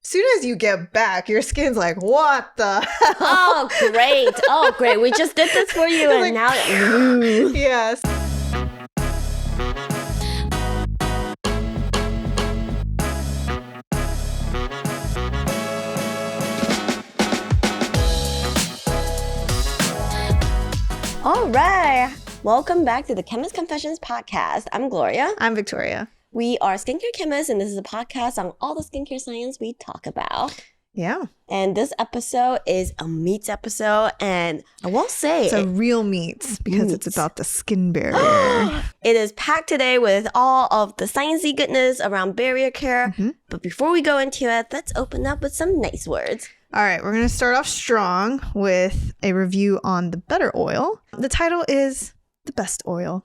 soon as you get back, your skin's like, what the hell? Oh, great. We just did this for you and now... Yes. All right. Welcome back to the Chemist Confessions podcast. I'm Gloria. I'm Victoria. We are skincare chemists, and this is a podcast on all the skincare science we talk about. Yeah. And this episode is a Meatz episode, and I will say... It's a real Meatz because it's about the skin barrier. It is packed today with all of the sciencey goodness around barrier care. But before we go into it, let's open up with some nice words. All right, we're going to start off strong with a review on the Better Oil. The title is The Best Oil.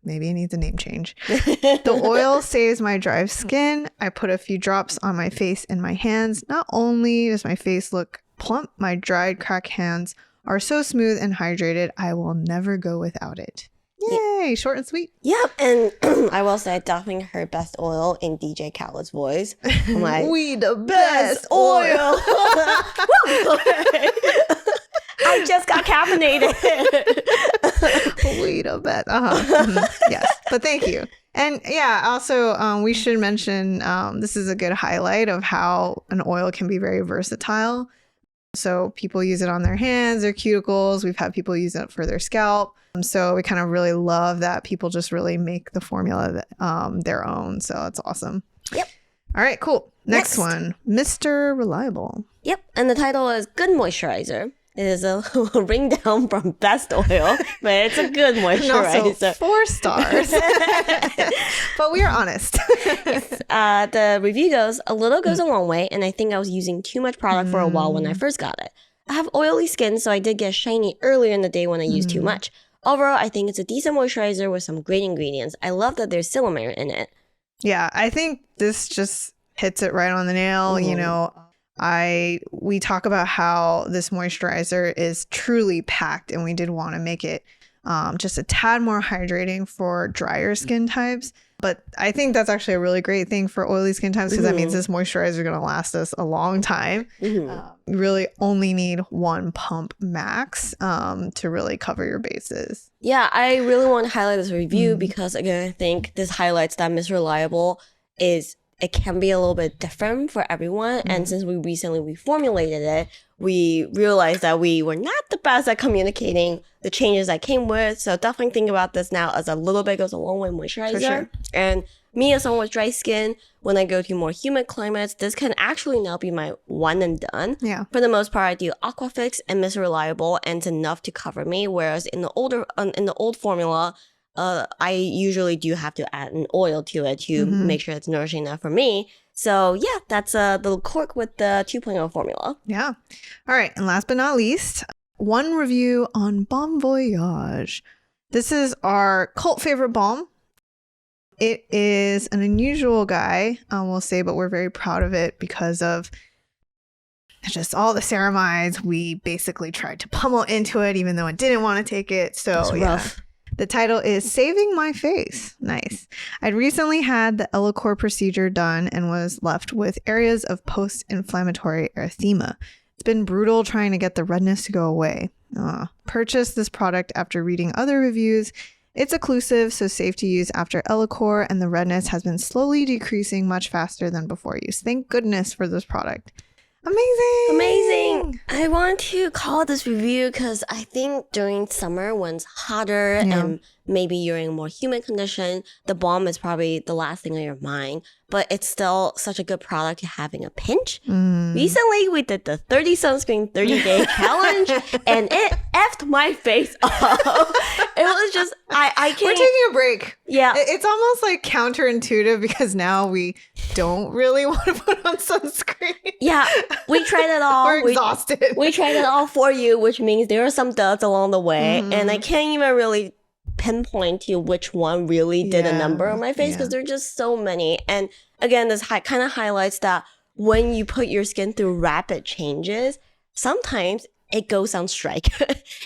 Maybe it needs a name change. The oil saves my dry skin. I put a few drops on my face and my hands. Not only does my face look plump, my dried, cracked hands are so smooth and hydrated, I will never go without it. Yay, short and sweet. Yep, and I will say I definitely heard Best Oil in DJ Khaled's voice. I'm like, we the best oil. I just got caffeinated. We the best. Yes, but thank you. And yeah, also we should mention this is a good highlight of how an oil can be very versatile. So people use it on their hands, their cuticles. We've had people use it for their scalp. So we kind of really love that people just really make the formula their own. So that's awesome. Yep. All right, cool. Next one, Mr. Reliable. Yep, and the title is Good Moisturizer. It is a ring down from Best Oil, but it's a good moisturizer. And also 4 stars. But we are honest. The review goes, a little goes a long way, and I think I was using too much product for a while when I first got it. I have oily skin, so I did get shiny earlier in the day when I used too much. Overall, I think it's a decent moisturizer with some great ingredients. I love that there's silicone in it. Yeah, I think this just hits it right on the nail. You know, we talk about how this moisturizer is truly packed, and we did want to make it just a tad more hydrating for drier skin types. But I think that's actually a really great thing for oily skin types because that means this moisturizer is going to last us a long time. You really only need 1 pump max to really cover your bases. Yeah, I really want to highlight this review because, again, I think this highlights that Miss Reliable it can be a little bit different for everyone. And since we recently reformulated it, we realized that we were not the best at communicating the changes that came with. So definitely think about this now as a little bit goes a long way moisturizer. For sure. And me as someone with dry skin, when I go to more humid climates, this can actually now be my one and done. Yeah. For the most part, I do Aquafix and Miss Reliable, and it's enough to cover me. Whereas in the old formula, I usually do have to add an oil to it to make sure it's nourishing enough for me. So yeah, that's a little quirk with the 2.0 formula. Yeah. All right. And last but not least, one review on Balm Voyage. This is our cult favorite balm. It is an unusual guy, we'll say, but we're very proud of it because of just all the ceramides. We basically tried to pummel into it, even though it didn't want to take it. So yeah. Rough. The title is Saving My Face. Nice. I'd recently had the Ellacor procedure done and was left with areas of post-inflammatory erythema. It's been brutal trying to get the redness to go away. Purchased this product after reading other reviews. It's occlusive, so safe to use after Ellacor, and the redness has been slowly decreasing much faster than before use. Thank goodness for this product. Amazing. I want to call this review because I think during summer when it's hotter and maybe you're in a more humid condition, the balm is probably the last thing on your mind. But it's still such a good product to have in a pinch. Recently, we did the 30 sunscreen 30-day challenge, and it effed my face off. It was just, I can't. We're taking a break. Yeah. It's almost like counterintuitive because now we don't really want to put on sunscreen. Yeah, we tried it all. We're exhausted. We tried it all for you, which means there are some duds along the way, and I can't even really pinpoint to which one really did a number on my face because there are just so many. And again, this kind of highlights that when you put your skin through rapid changes, sometimes it goes on strike.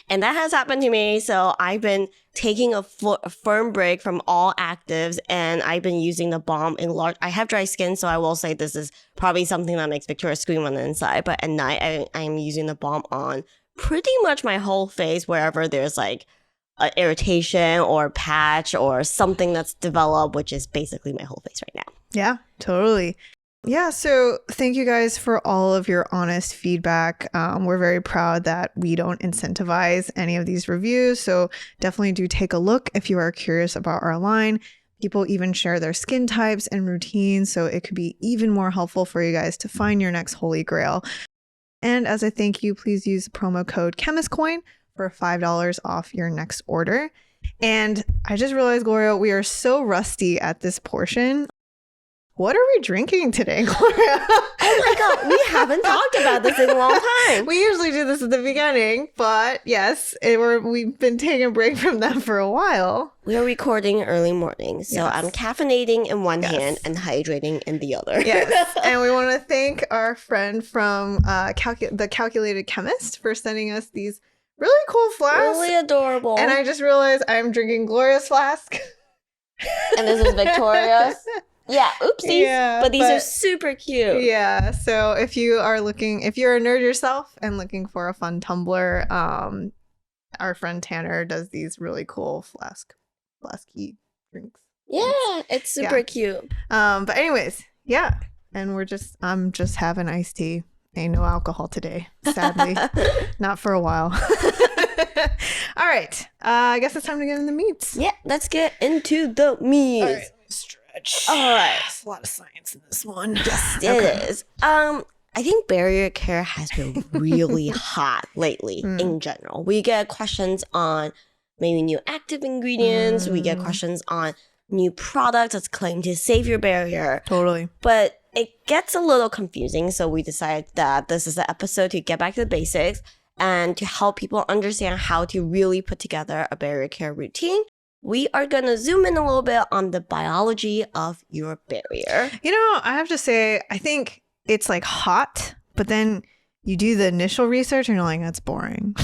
And that has happened to me. So I've been taking a firm break from all actives, and I've been using the balm in large. I have dry skin, so I will say this is probably something that makes Victoria scream on the inside. But at night, I'm using the balm on pretty much my whole face, wherever there's like an irritation or patch or something that's developed, which is basically my whole face right now. Yeah, totally. Yeah, so thank you guys for all of your honest feedback. We're very proud that we don't incentivize any of these reviews, so definitely do take a look if you are curious about our line. People even share their skin types and routines, so it could be even more helpful for you guys to find your next holy grail. And as a thank you, please use the promo code ChemistCoin for $5 off your next order. And I just realized, Gloria, we are so rusty at this portion. What are we drinking today, Gloria? Oh my God, we haven't talked about this in a long time. We usually do this at the beginning, but yes, we've been taking a break from that for a while. We are recording early morning, so Yes. I'm caffeinating in one hand and hydrating in the other. Yes, and we want to thank our friend from the Calculated Chemist for sending us these really cool flasks. Really adorable. And I just realized I'm drinking Gloria's flask. And this is Victoria's. Yeah, oopsies. Yeah, but these are super cute. Yeah, so if you're a nerd yourself and looking for a fun tumbler, our friend Tanner does these really cool flasky drinks. Yeah, it's super cute. But anyways, yeah, and I'm just having iced tea. Ain't no alcohol today, sadly. Not for a while. All right, I guess it's time to get in the meats. Yeah, let's get into the meat. All right, let me stretch. All right. There's a lot of science in this one. Yes, it is. I think barrier care has been really hot lately in general. We get questions on maybe new active ingredients. We get questions on new products that's claimed to save your barrier. Totally. But it gets a little confusing. So we decided that this is the episode to get back to the basics and to help people understand how to really put together a barrier care routine. We are going to zoom in a little bit on the biology of your barrier. You know, I have to say, I think it's like hot, but then you do the initial research and you're like, that's boring.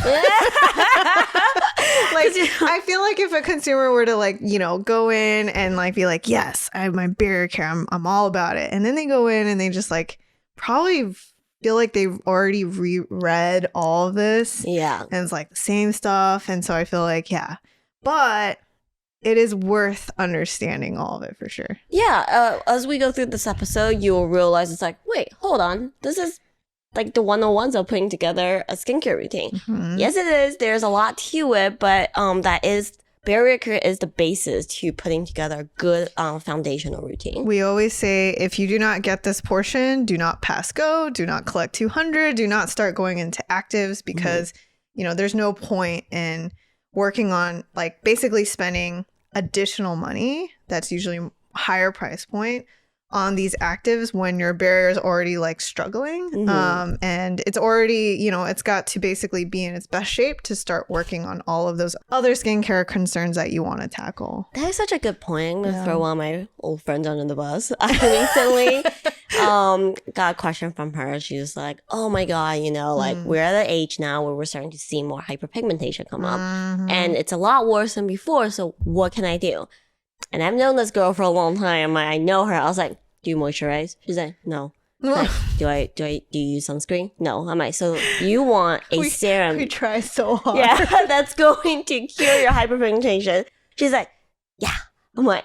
Like, I feel like if a consumer were to like, go in and like be like, yes, I have my barrier care, I'm all about it. And then they go in and they just like probably feel like they've already reread all of this. Yeah. And it's like the same stuff. And so I feel like, yeah, but it is worth understanding all of it for sure. Yeah. As we go through this episode, you will realize it's like, wait, hold on. This is like the 101s of putting together a skincare routine. Mm-hmm. Yes, it is. There's a lot to it, but barrier care is the basis to putting together a good foundational routine. We always say, if you do not get this portion, do not pass go, do not collect 200, do not start going into actives because, there's no point in working on like basically spending additional money that's usually higher price point on these actives when your barrier is already like struggling. And it's already, it's got to basically be in its best shape to start working on all of those other skincare concerns that you want to tackle. That is such a good point. I'm going to throw one of my old friends under the bus. I recently got a question from her. She was like, oh my God, like we're at an age now where we're starting to see more hyperpigmentation come up. And it's a lot worse than before. So what can I do? And I've known this girl for a long time. I know her. I was like, do you moisturize? She's like, no. Like, do you use sunscreen? No. I'm like, so you want a serum? We try so hard. Yeah, that's going to cure your hyperpigmentation. She's like, yeah. I'm like,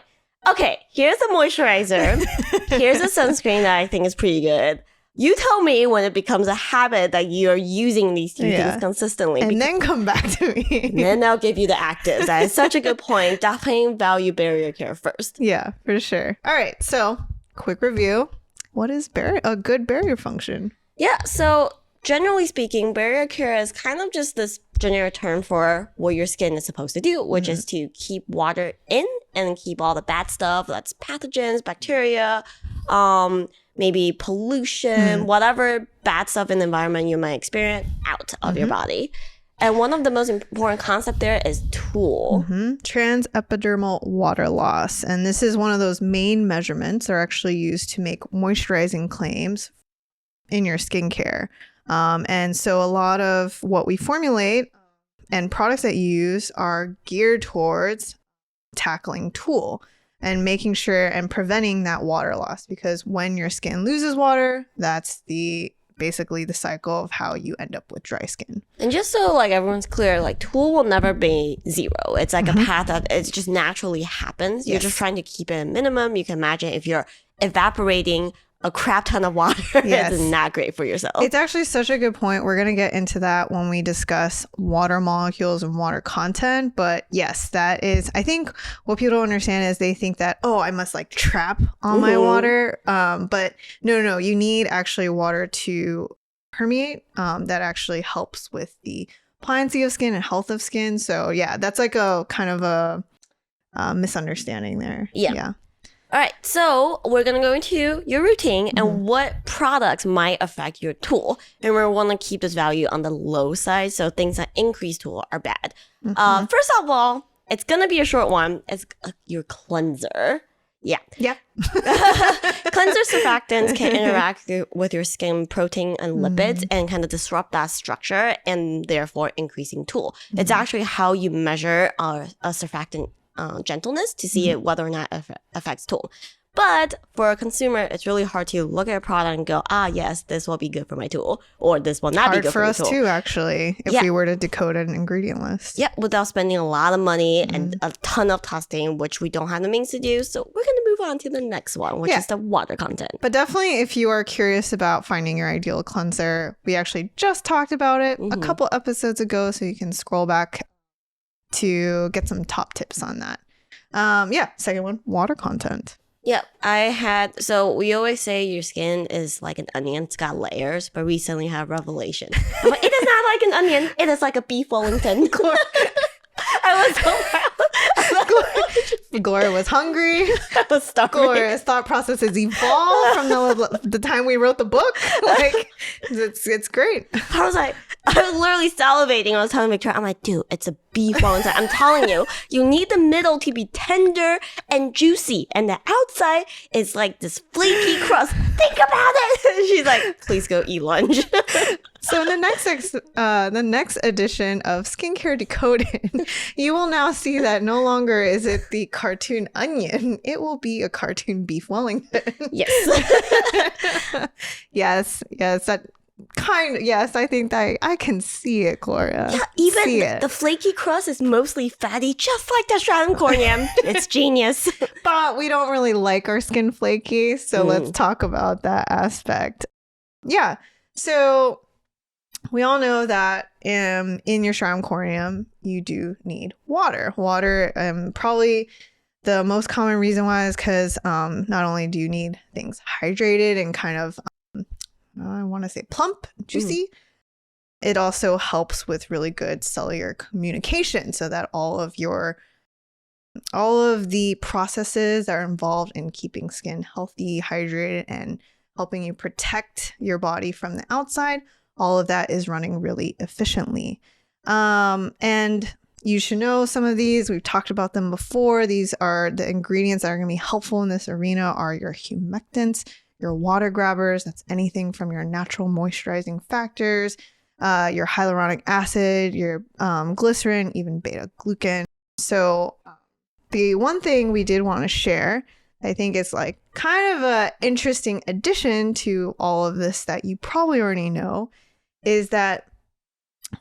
okay, here's a moisturizer. Here's a sunscreen that I think is pretty good. You tell me when it becomes a habit that you're using these two things consistently. And then come back to me. And then I'll give you the actives. That is such a good point. Definitely value barrier care first. Yeah, for sure. All right, so quick review. What is a good barrier function? Yeah, so generally speaking, barrier care is kind of just this generic term for what your skin is supposed to do, which is to keep water in and keep all the bad stuff, that's pathogens, bacteria, maybe pollution, whatever bad stuff in the environment you might experience out of your body. And one of the most important concepts there is TOOL. Transepidermal water loss. And this is one of those main measurements that are actually used to make moisturizing claims in your skincare. And so a lot of what we formulate and products that you use are geared towards tackling Tool and making sure and preventing that water loss, because when your skin loses water, that's basically the cycle of how you end up with dry skin. And just so like everyone's clear, like Tool will never be zero. It's like a path that it just naturally happens. You're just trying to keep it at a minimum. You can imagine if you're evaporating a crap ton of water, it's not great for yourself. It's actually such a good point. We're going to get into that when we discuss water molecules and water content. But yes, that is, I think what people don't understand is they think that, oh, I must like trap all my water. But no, you need actually water to permeate. That actually helps with the pliancy of skin and health of skin. So yeah, that's like a kind of a misunderstanding there. Yeah. All right, so we're going to go into your routine and what products might affect your Tool. And we want to keep this value on the low side, so things that increase Tool are bad. First of all, it's going to be a short one. It's your cleanser. Yeah. Cleanser surfactants can interact with your skin protein and lipids and kind of disrupt that structure and therefore increasing Tool. It's actually how you measure a surfactant gentleness to see it whether or not it affects Tool. But for a consumer, it's really hard to look at a product and go, yes, this will be good for my Tool, or this will not be good for my Tool. Hard for us too, actually, if we were to decode an ingredient list. Yeah, without spending a lot of money and a ton of testing, which we don't have the means to do. So we're going to move on to the next one, which is the water content. But definitely, if you are curious about finding your ideal cleanser, we actually just talked about it a couple episodes ago, so you can scroll back to get some top tips on that. Second one, water content. Yep, so we always say your skin is like an onion, it's got layers, but recently I had a revelation. I'm like, it is not like an onion, it is like a beef Wellington. I was so proud. Gloria was hungry. I was starving. Gloria's thought process has evolved from the time we wrote the book. Like, it's great. I was literally salivating. I was telling Victoria, I'm like, dude, it's a beef Wellington. I'm telling you, you need the middle to be tender and juicy, and the outside is like this flaky crust. Think about it. She's like, please go eat lunch. So in the next edition of Skincare Decoded, you will now see that no longer is it the cartoon onion, it will be a cartoon beef Wellington. Yes. Yes, I think that I can see it, Gloria. Yeah, even the flaky crust is mostly fatty, just like the stratum corneum. It's genius. But we don't really like our skin flaky, so let's talk about that aspect. Yeah, so we all know that in your stratum corneum, you do need water. Water, probably the most common reason why is because not only do you need things hydrated and kind of, I want to say plump, juicy, it also helps with really good cellular communication so that all of the processes that are involved in keeping skin healthy, hydrated, and helping you protect your body from the outside, all of that is running really efficiently. And you should know some of these. We've talked about them before. These are the ingredients that are going to be helpful in this arena are your humectants, your water grabbers. That's anything from your natural moisturizing factors, your hyaluronic acid, your glycerin, even beta glucan. So the one thing we did want to share, I think is like kind of a interesting addition to all of this that you probably already know, is that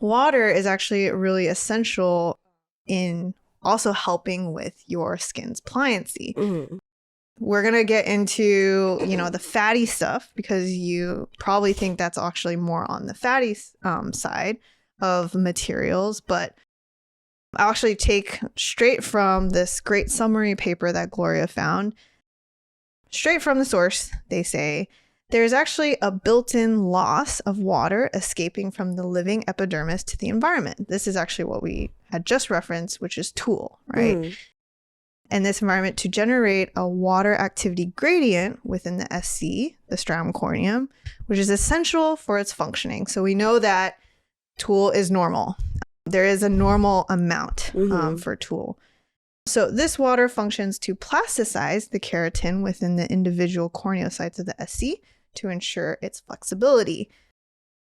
water is actually really essential in also helping with your skin's pliancy. We're going to get into, the fatty stuff because you probably think that's actually more on the fatty side of materials, but I'll actually take straight from this great summary paper that Gloria found. Straight from the source, they say, there's actually a built-in loss of water escaping from the living epidermis to the environment. This is actually what we had just referenced, which is Tool, right? And this environment to generate a water activity gradient within the SC, the stratum corneum, which is essential for its functioning. So we know that Tool is normal. There is a normal amount for Tool. So this water functions to plasticize the keratin within the individual corneocytes of the SC to ensure its flexibility.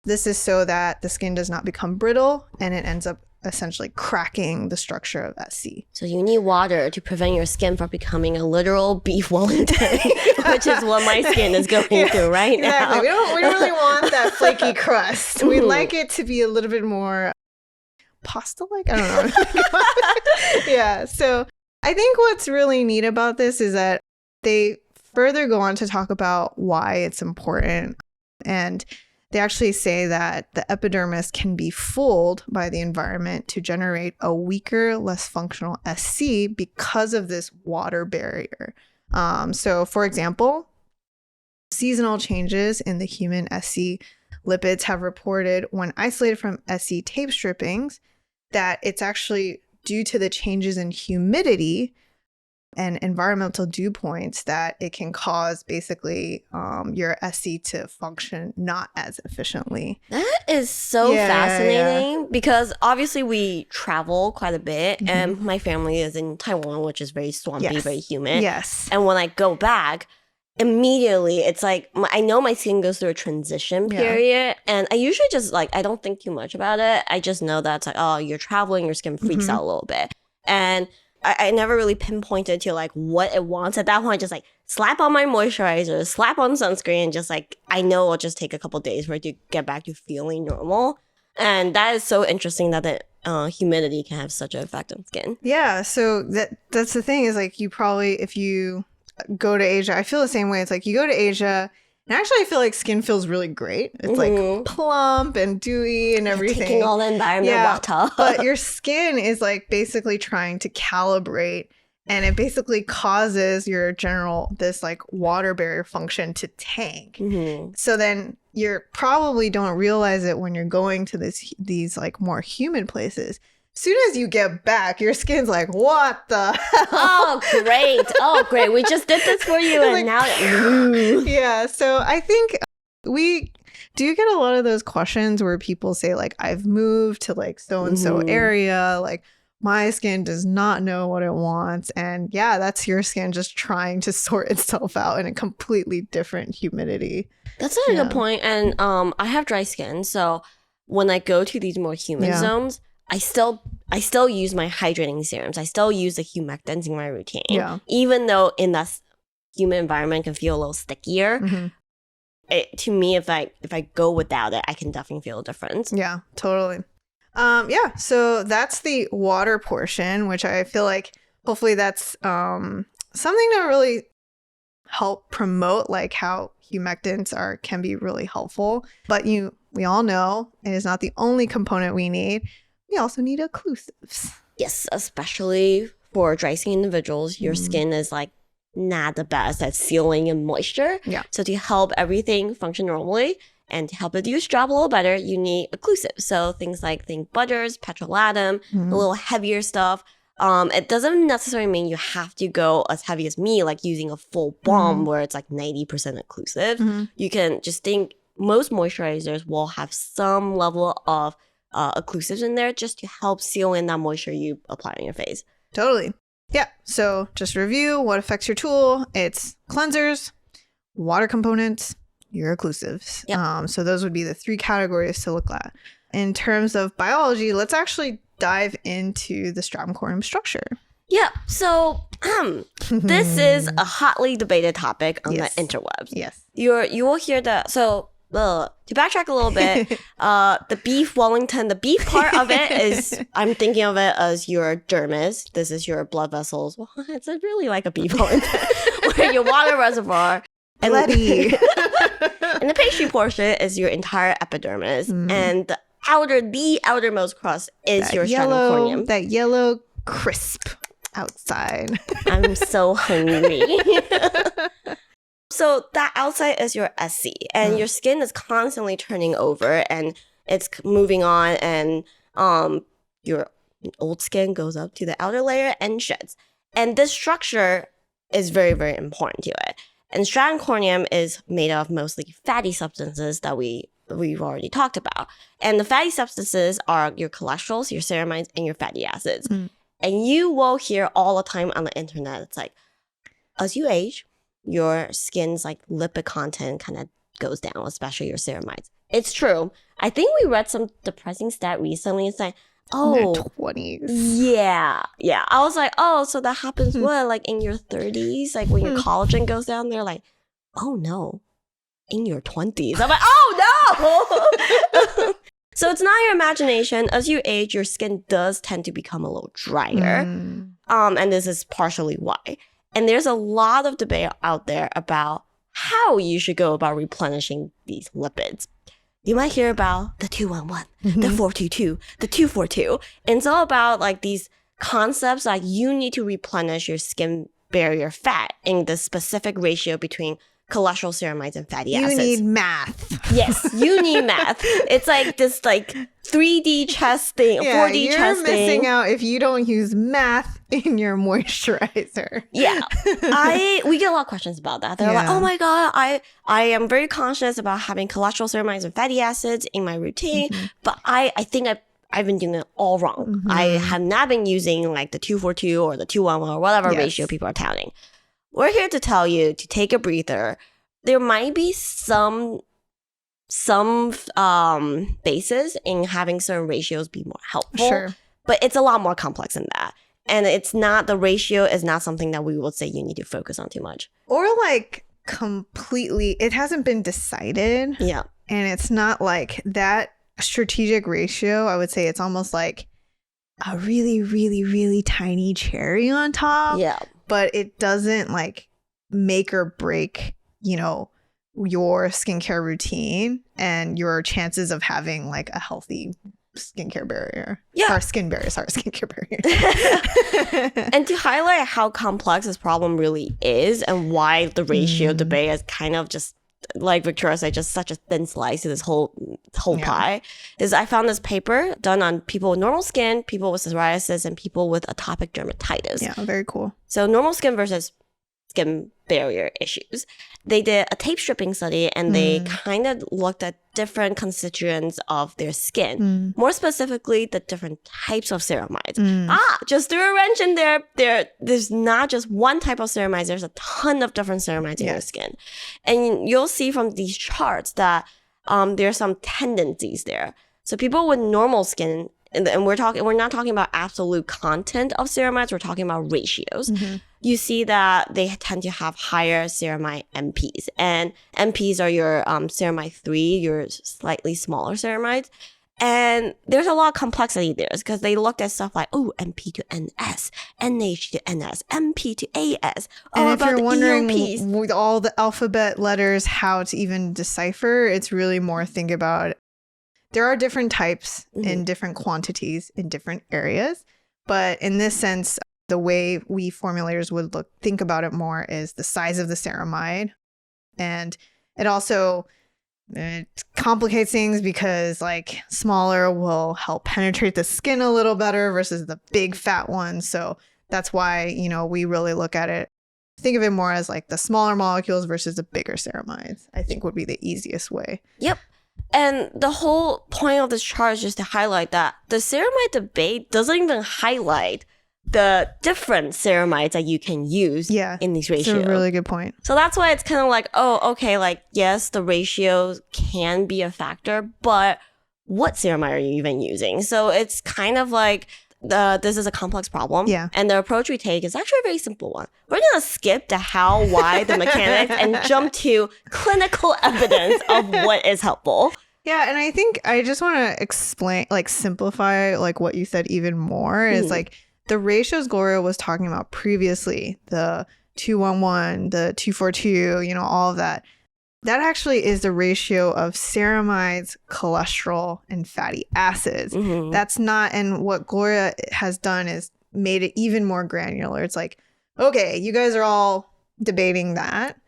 This is so that the skin does not become brittle and it ends up essentially cracking the structure of SC. So you need water to prevent your skin from becoming a literal beef Wellington, which is what my skin is going through right now. We don't really want that flaky crust. We like it to be a little bit more pasta-like. I don't know. Yeah. So I think what's really neat about this is that they further go on to talk about why it's important. And they actually say that the epidermis can be fooled by the environment to generate a weaker, less functional SC because of this water barrier. So, for example, seasonal changes in the human SC lipids have reported when isolated from SC tape strippings that it's actually due to the changes in humidity and environmental dew points that it can cause basically your SC to function not as efficiently. That is so fascinating because obviously we travel quite a bit and my family is in Taiwan, which is very swampy, very humid. Yes. And when I go back, immediately it's like, I know my skin goes through a transition period and I usually just like, I don't think too much about it. I just know that it's like, oh, you're traveling, your skin freaks out a little bit. And I never really pinpointed to like what it wants at that point. Just like slap on my moisturizer, slap on sunscreen, and just like, I know it'll just take a couple days for it to get back to feeling normal. And that is so interesting that the humidity can have such an effect on skin. Yeah. So that's the thing is like you probably, if you go to Asia, I feel the same way. It's like you go to Asia and actually I feel like skin feels really great. It's like plump and dewy and everything. Taking all the environment water. But your skin is like basically trying to calibrate and it basically causes your this like water barrier function to tank. So then you probably don't realize it when you're going to these like more humid places. Soon as you get back, your skin's like, what the hell? Oh, great. We just did this for you. And like, now. Yeah. So I think we do get a lot of those questions where people say like, I've moved to like so-and-so area. Like my skin does not know what it wants. And yeah, that's your skin just trying to sort itself out in a completely different humidity. That's a good point. And I have dry skin. So when I go to these more humid zones, I still use my hydrating serums. I still use the humectants in my routine. Yeah. Even though in that humid environment can feel a little stickier. To me, if I go without it, I can definitely feel a difference. Yeah, totally. So that's the water portion, which I feel like hopefully that's something to really help promote like how humectants can be really helpful. But we all know it is not the only component we need. We also need occlusives. Yes, especially for dry skin individuals, your skin is like not the best at sealing and moisture. Yeah. So to help everything function normally and to help it do its job a little better, you need occlusives. So things like butters, petrolatum, a little heavier stuff. It doesn't necessarily mean you have to go as heavy as me, like using a full balm where it's like 90% occlusive. You can just think most moisturizers will have some level of occlusives in there just to help seal in that moisture you apply on your face. Totally. Yeah. So just review what affects your tool. It's cleansers, water components, your occlusives. Yep. So those would be the 3 categories to look at. In terms of biology, let's actually dive into the stratum corneum structure. Yeah. So this is a hotly debated topic on the interwebs. Yes. You will hear that. So to backtrack a little bit, the beef Wellington, the beef part of it is, I'm thinking of it as your dermis. This is your blood vessels. Well, it's really like a beef Wellington, where your water reservoir. And bloody. And the pastry portion is your entire epidermis. And the outermost crust is your stratum corneum. That yellow crisp outside. I'm so hungry. So that outside is your SC, and your skin is constantly turning over, and it's moving on, and your old skin goes up to the outer layer and sheds. And this structure is very, very important to it. And stratum corneum is made of mostly fatty substances that we've already talked about. And the fatty substances are your cholesterols, your ceramides, and your fatty acids. And you will hear all the time on the internet, it's like, as you age, your skin's like lipid content kind of goes down, especially your ceramides. It's true. I think we read some depressing stat recently. It's like, in their 20s. Yeah. I was like, oh, so that happens what? Like in your 30s? Like when your collagen goes down, they're like, oh no, in your 20s. I'm like, oh no! So it's not your imagination. As you age, your skin does tend to become a little drier. And this is partially why. And there's a lot of debate out there about how you should go about replenishing these lipids. You might hear about the 211, the 422, the 242. And it's all about like these concepts like you need to replenish your skin barrier fat in the specific ratio between cholesterol, ceramides, and fatty acids. You need math. Yes, you need math. It's like this like 3D chess thing, 4D chess thing. You're missing out if you don't use math in your moisturizer. Yeah. We get a lot of questions about that. They're like, oh my God, I am very conscious about having cholesterol, ceramides, and fatty acids in my routine, but I think I've been doing it all wrong. I have not been using like the 242 or the 211 or whatever ratio people are touting. We're here to tell you to take a breather. There might be some basis in having certain ratios be more helpful, but it's a lot more complex than that. And it's not, the ratio is not something that we would say you need to focus on too much. Or like completely, it hasn't been decided. Yeah. And it's not like that strategic ratio. I would say it's almost like a really, really, really tiny cherry on top. Yeah. But it doesn't like make or break, your skincare routine and your chances of having like a healthy skincare barrier. Yeah. Or skincare barrier. And to highlight how complex this problem really is and why the ratio debate is kind of just, like Victoria said, just such a thin slice of this whole pie, is I found this paper done on people with normal skin, people with psoriasis, and people with atopic dermatitis. Yeah, very cool. So normal skin versus skin barrier issues. They did a tape stripping study and they kind of looked at different constituents of their skin. More specifically, the different types of ceramides. Just threw a wrench in there. There's not just one type of ceramides. There's a ton of different ceramides in your skin. And you'll see from these charts that there's some tendencies there. So people with normal skin, and we're not talking about absolute content of ceramides, we're talking about ratios. You see that they tend to have higher ceramide MPs. And MPs are your ceramide 3, your slightly smaller ceramides. And there's a lot of complexity there because they looked at stuff like, MP to NS, NH to NS, MP to AS. And if you're wondering with all the alphabet letters how to even decipher, it's really more think about there are different types in different quantities in different areas. But in this sense, the way we formulators would think about it more is the size of the ceramide. And it also complicates things because like smaller will help penetrate the skin a little better versus the big fat ones. So that's why, we really look at it. Think of it more as like the smaller molecules versus the bigger ceramides, I think would be the easiest way. Yep. And the whole point of this chart is just to highlight that the ceramide debate doesn't even highlight the different ceramides that you can use in these ratios. That's a really good point. So that's why it's kind of like, oh, okay, like, yes, the ratios can be a factor, but what ceramide are you even using? So it's kind of like this is a complex problem. Yeah. And the approach we take is actually a very simple one. We're going to skip the how, why, the mechanics, and jump to clinical evidence of what is helpful. Yeah, and I think I just want to explain, like simplify like what you said even more is like the ratios Gloria was talking about previously, the 211, the 242, all of that. That actually is the ratio of ceramides, cholesterol, and fatty acids. That's not, and what Gloria has done is made it even more granular. It's like, okay, you guys are all debating that,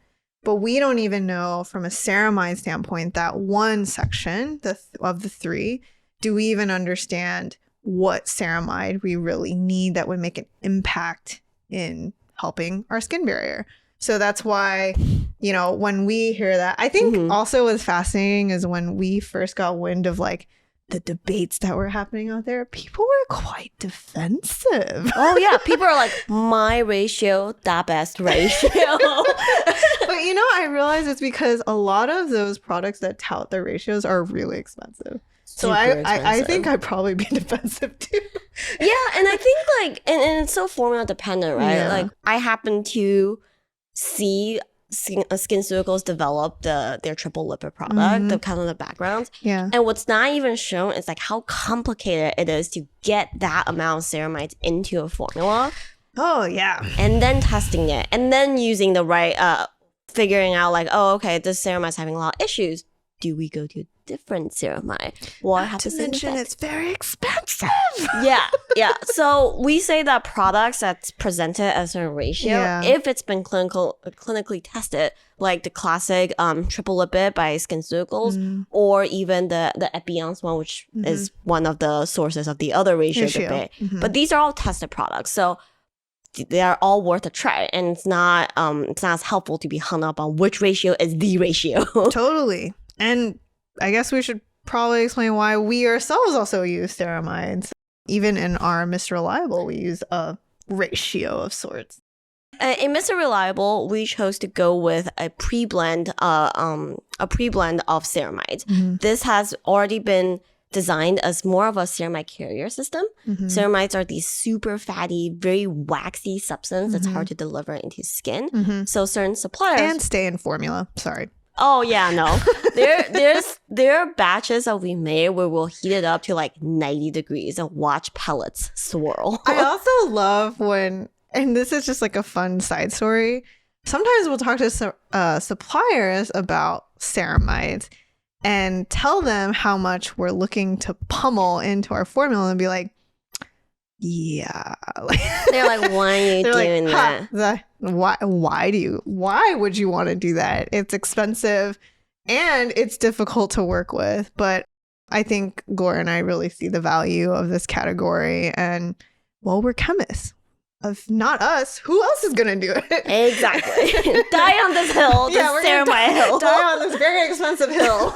but we don't even know from a ceramide standpoint that one section of the 3, do we even understand what ceramide we really need that would make an impact in helping our skin barrier? So that's why, when we hear that, I think also what's fascinating is when we first got wind of like the debates that were happening out there, people were quite defensive. Oh yeah, people are like, my ratio, the best ratio. But you know, I realize it's because a lot of those products that tout their ratios are really expensive. So I think I'd probably be defensive too. Yeah, and I think like, and it's so formula dependent, right? Yeah. Like I happen to see SkinCeuticals develop their triple lipid product, the kind of the backgrounds. Yeah. And what's not even shown is like how complicated it is to get that amount of ceramides into a formula. Oh yeah. And then testing it, and then using the right, figuring out like, oh, okay, this ceramide's having a lot of issues. Do we go to a different ceramide? Well, I have to mention it's very expensive. Yeah. So we say that products that's presented as a ratio, if it's been clinically tested, like the classic triple lipid by SkinCeuticals, or even the Epion's one, which is one of the sources of the other ratio debate. But these are all tested products, so they are all worth a try, and it's not as helpful to be hung up on which ratio is the ratio. Totally. And I guess we should probably explain why we ourselves also use ceramides. Even in our Mr. Reliable, we use a ratio of sorts. In Mr. Reliable, we chose to go with a pre-blend of ceramides. This has already been designed as more of a ceramide carrier system. Ceramides are these super fatty, very waxy substance that's hard to deliver into skin. So certain suppliers... And stay in formula. Sorry. Oh yeah, no. There are batches that we made where we'll heat it up to like 90 degrees and watch pellets swirl. I also love when, and this is just like a fun side story, sometimes we'll talk to suppliers about ceramides and tell them how much we're looking to pummel into our formula and be like, yeah. They're like, why are you doing that? Why would you want to do that? It's expensive and it's difficult to work with. But I think Gloria and I really see the value of this category. And well, we're chemists. If not us, who else is going to do it? Exactly. Die on this hill, this ceramide hill. Die on this very expensive hill.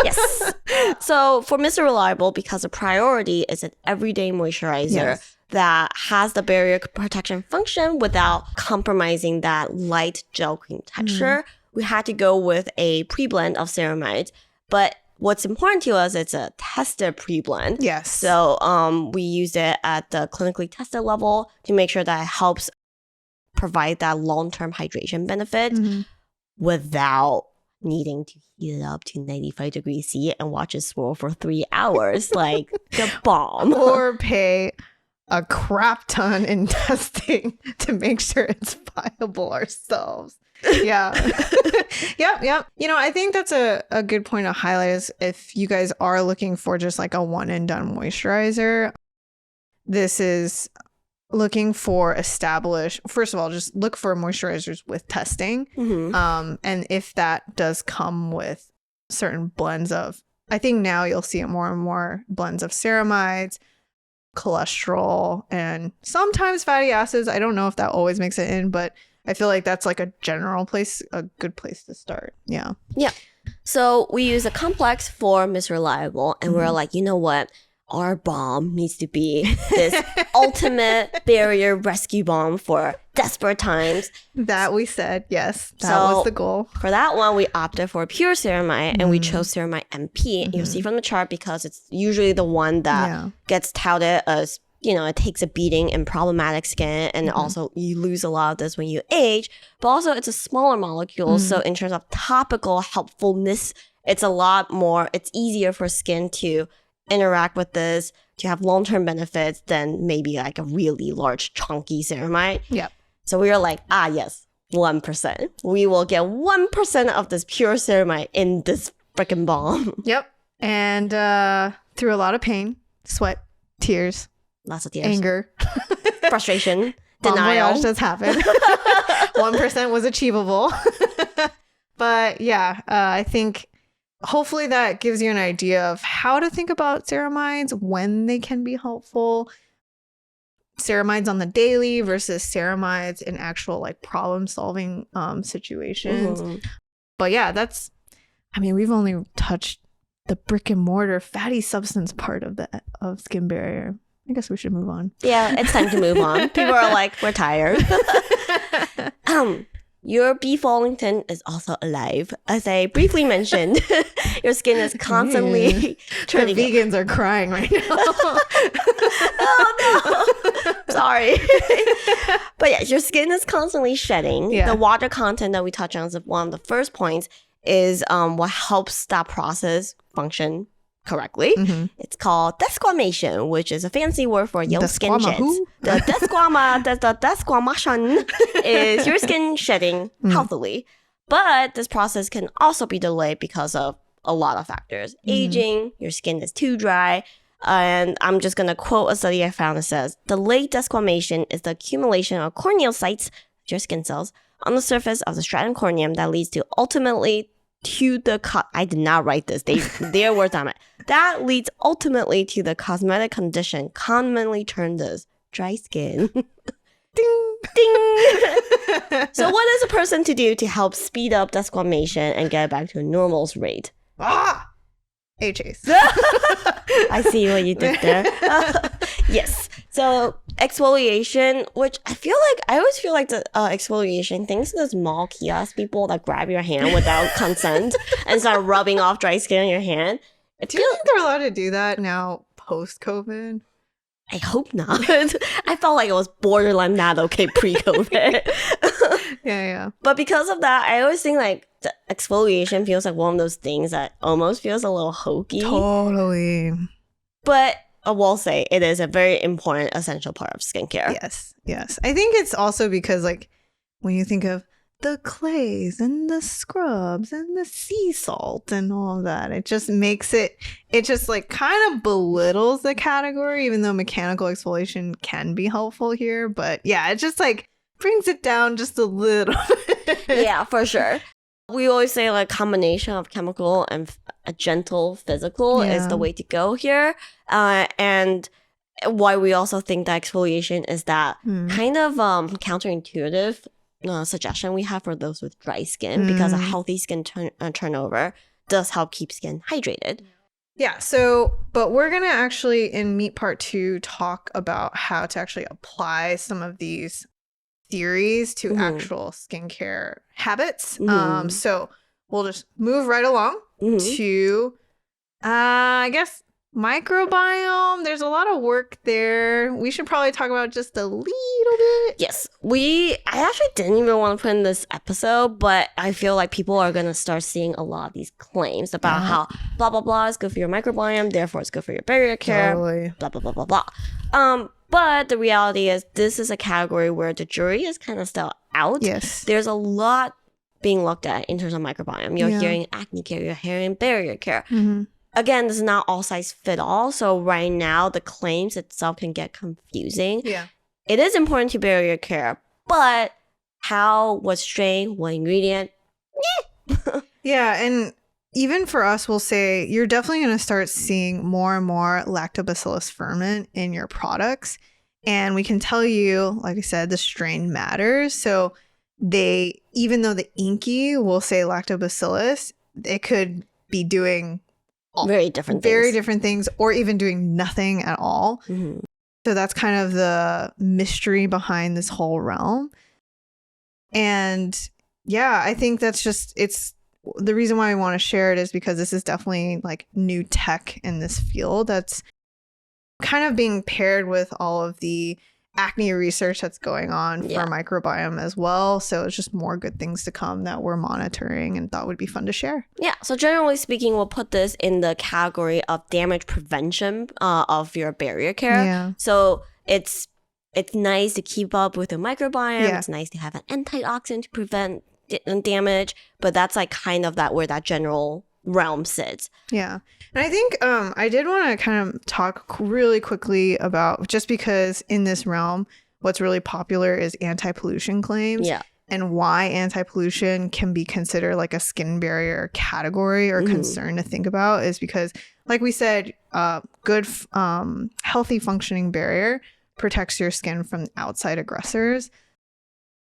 Yes. So for Mr. Reliable, because the priority is an everyday moisturizer that has the barrier protection function without compromising that light gel cream texture, we had to go with a pre-blend of ceramides. But what's important to us, it's a tested pre-blend. Yes. So we used it at the clinically tested level to make sure that it helps provide that long-term hydration benefit without needing to heat it up to 95 degrees C and watch it swirl for 3 hours like the Balm. Or pay a crap ton in testing to make sure it's viable ourselves. Yeah. Yep. You know, I think that's a good point to highlight is if you guys are looking for just like a one and done moisturizer, this is looking for established, first of all, just look for moisturizers with testing. And if that does come with certain blends of, I think now you'll see it more and more blends of ceramides, cholesterol, and sometimes fatty acids. I don't know if that always makes it in, but I feel like that's like a general place, a good place to start. Yeah. So we use a complex for Mr. Reliable, and we're like, you know what? Our balm needs to be this ultimate barrier rescue balm for desperate times. That we said, yes. That was the goal. For that one, we opted for pure ceramide, and we chose ceramide MP. You'll see from the chart because it's usually the one that gets touted as, you know, it takes a beating in problematic skin, and also you lose a lot of this when you age. But also, it's a smaller molecule, so in terms of topical helpfulness, it's a lot more, it's easier for skin to interact with this, to have long-term benefits than maybe like a really large chunky ceramide. Yep. So we were like, yes, 1%. We will get 1% of this pure ceramide in this freaking balm. Yep. And through a lot of pain, sweat, tears, lots of tears, anger, frustration, denial. Voyage does happen. 1% was achievable. But yeah, I think hopefully that gives you an idea of how to think about ceramides, when they can be helpful. Ceramides on the daily versus ceramides in actual like problem solving situations. But yeah, we've only touched the brick and mortar fatty substance part of skin barrier. I guess we should move on. Yeah, it's time to move on. People are like, we're tired. Your beef Wellington is also alive. As I briefly mentioned, your skin is constantly turning. The vegans are crying right now. Oh no! Sorry. But yeah, your skin is constantly shedding. Yeah. The water content that we touch on is one of the first points is what helps that process function correctly. It's called desquamation, which is a fancy word for your skin sheds. The desquamation is your skin shedding healthily. But this process can also be delayed because of a lot of factors. Aging, your skin is too dry. And I'm just going to quote a study I found that says, delayed desquamation is the accumulation of corneocytes, your skin cells, on the surface of the stratum corneum that leads to ultimately to the I did not write this. Their words on it. That leads ultimately to the cosmetic condition commonly termed as dry skin. Ding ding. So what is a person to do to help speed up desquamation and get it back to a normal rate? HAs. I see what you did there. Yes. So exfoliation, which I always feel like the exfoliation things the small kiosk people that grab your hand without consent and start rubbing off dry skin on your hand. Do you think they're allowed to do that now post-COVID? I hope not. I felt like it was borderline not okay pre-COVID. Yeah. But because of that, I always think like the exfoliation feels like one of those things that almost feels a little hokey. Totally. But I will say it is a very important, essential part of skincare. Yes. I think it's also because like when you think of the clays and the scrubs and the sea salt and all that, it just makes it just like kind of belittles the category, even though mechanical exfoliation can be helpful here. But yeah, it just like brings it down just a little. Yeah, for sure. We always say like combination of chemical and a gentle physical is the way to go here. And why we also think that exfoliation is that kind of counterintuitive suggestion we have for those with dry skin because a healthy skin turnover does help keep skin hydrated. Yeah, but we're going to actually in Meat Part 2 talk about how to actually apply some of these theories to actual skincare habits. So we'll just move right along to, I guess, microbiome. There's a lot of work there. We should probably talk about just a little bit. Yes, I actually didn't even want to put in this episode, but I feel like people are going to start seeing a lot of these claims about how blah, blah, blah is good for your microbiome, therefore it's good for your barrier care, blah, blah, blah, blah, blah. But the reality is this is a category where the jury is kind of still out. Yes. There's a lot being looked at in terms of microbiome. You're hearing acne care, you're hearing barrier care. Again, this is not all size fit all. So right now, the claims itself can get confusing. Yeah. It is important to barrier care, but how, what strain, what ingredient? Yeah, and even for us, we'll say you're definitely going to start seeing more and more lactobacillus ferment in your products. And we can tell you, like I said, the strain matters. So even though the inky will say lactobacillus, it could be doing very different things or even doing nothing at all. So that's kind of the mystery behind this whole realm. And yeah, I think that's just, it's the reason why I want to share it is because this is definitely like new tech in this field that's kind of being paired with all of the acne research that's going on for microbiome as well. So it's just more good things to come that we're monitoring and thought would be fun to share. Yeah. So generally speaking, we'll put this in the category of damage prevention of your barrier care. Yeah. So it's nice to keep up with the microbiome. Yeah. It's nice to have an antioxidant to prevent damage, but that's like kind of that where that general realm sits. Yeah. And I think I did want to kind of talk really quickly about, just because in this realm, what's really popular is anti-pollution claims. Yeah. And why anti-pollution can be considered like a skin barrier category or concern to think about is because, like we said, good, healthy functioning barrier protects your skin from outside aggressors.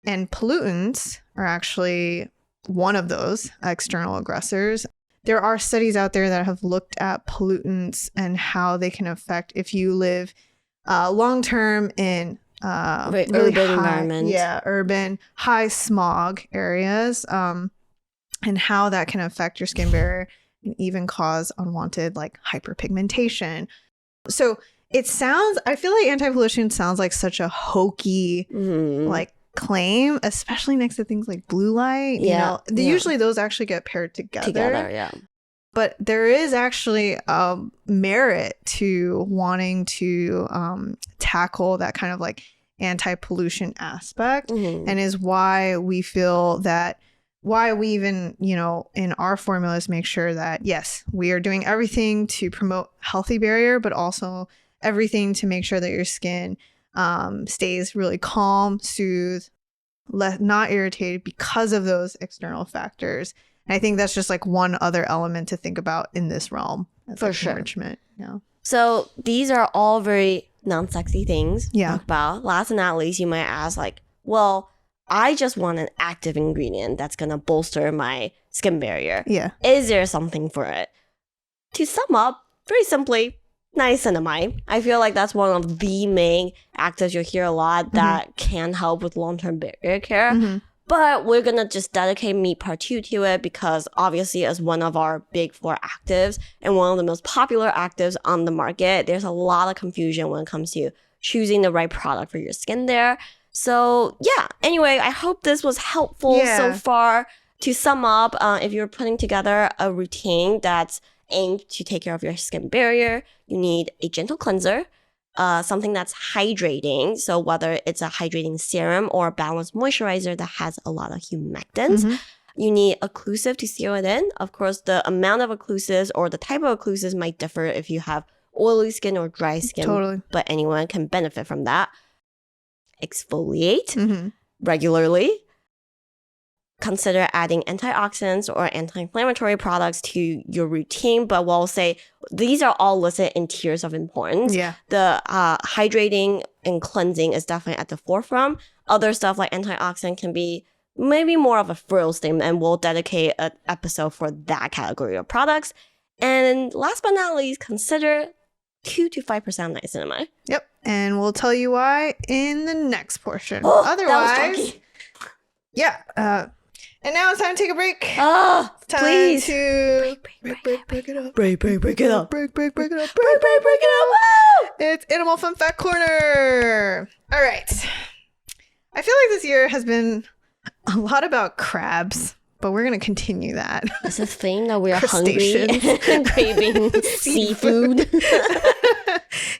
And pollutants are actually one of those external aggressors. there are studies out there that have looked at pollutants and how they can affect if you live long term in Very really urban high, environment. yeah, urban high smog areas, and how that can affect your skin barrier and even cause unwanted like hyperpigmentation. So I feel like anti-pollution sounds like such a hokey like claim, especially next to things like blue light. Yeah, Usually those actually get paired together. Yeah. But there is actually merit to wanting to tackle that kind of like anti-pollution aspect, and is why we feel that why we even, in our formulas make sure that, yes, we are doing everything to promote healthy barrier, but also everything to make sure that your skin stays really calm, soothed, not irritated because of those external factors. And I think that's just like one other element to think about in this realm. For sure. Enrichment. Yeah. So these are all very non-sexy things to Yeah. talk about. Last but not least, you might ask like, well, I just want an active ingredient that's going to bolster my skin barrier. Yeah. Is there something for it? To sum up, very simply, niacinamide. I feel like that's one of the main actives you'll hear a lot that can help with long-term barrier care. But we're going to just dedicate Meat Part 2 to it because obviously as one of our big 4 actives and one of the most popular actives on the market, there's a lot of confusion when it comes to choosing the right product for your skin there. So yeah, anyway, I hope this was helpful so far. To sum up, if you're putting together a routine that's aimed to take care of your skin barrier, you need a gentle cleanser, something that's hydrating. So whether it's a hydrating serum or a balanced moisturizer that has a lot of humectants. You need occlusive to seal it in. Of course, the amount of occlusives or the type of occlusives might differ if you have oily skin or dry skin. Totally. But anyone can benefit from that. Exfoliate regularly. Consider adding antioxidants or anti-inflammatory products to your routine, but we'll say these are all listed in tiers of importance. Yeah. The hydrating and cleansing is definitely at the forefront. Other stuff like antioxidant can be maybe more of a frills thing, and we'll dedicate an episode for that category of products. And last but not least, consider 2 to 5% niacinamide. Yep. And we'll tell you why in the next portion. Oh, Otherwise, yeah. And now it's time to take a break. Oh, It's time please. to Break break it up. Break it up. Break it up. Break it up. Woo! It's Animal Fun Fact Corner. All right. I feel like this year has been a lot about crabs, but we're going to continue that. It's a thing that we are hungry Crustaceans. and craving seafood.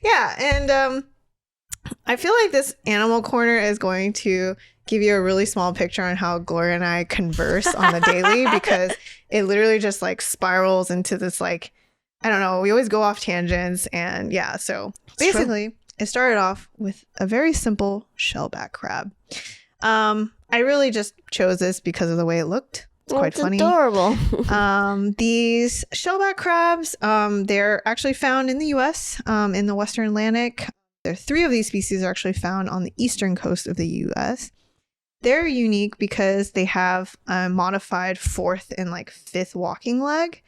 Yeah. And I feel like this Animal Corner is going to give you a really small picture on how Gloria and I converse on the daily, because it literally just like spirals into this like, I don't know, we always go off tangents. And yeah, so basically it started off with a very simple shellback crab. I really just chose this because of the way it looked. It's quite funny. Adorable. These shellback crabs, they're actually found in the US, in the Western Atlantic. There are 3 of these species are actually found on the eastern coast of the US. They're unique because they have a modified 4th and like 5th walking leg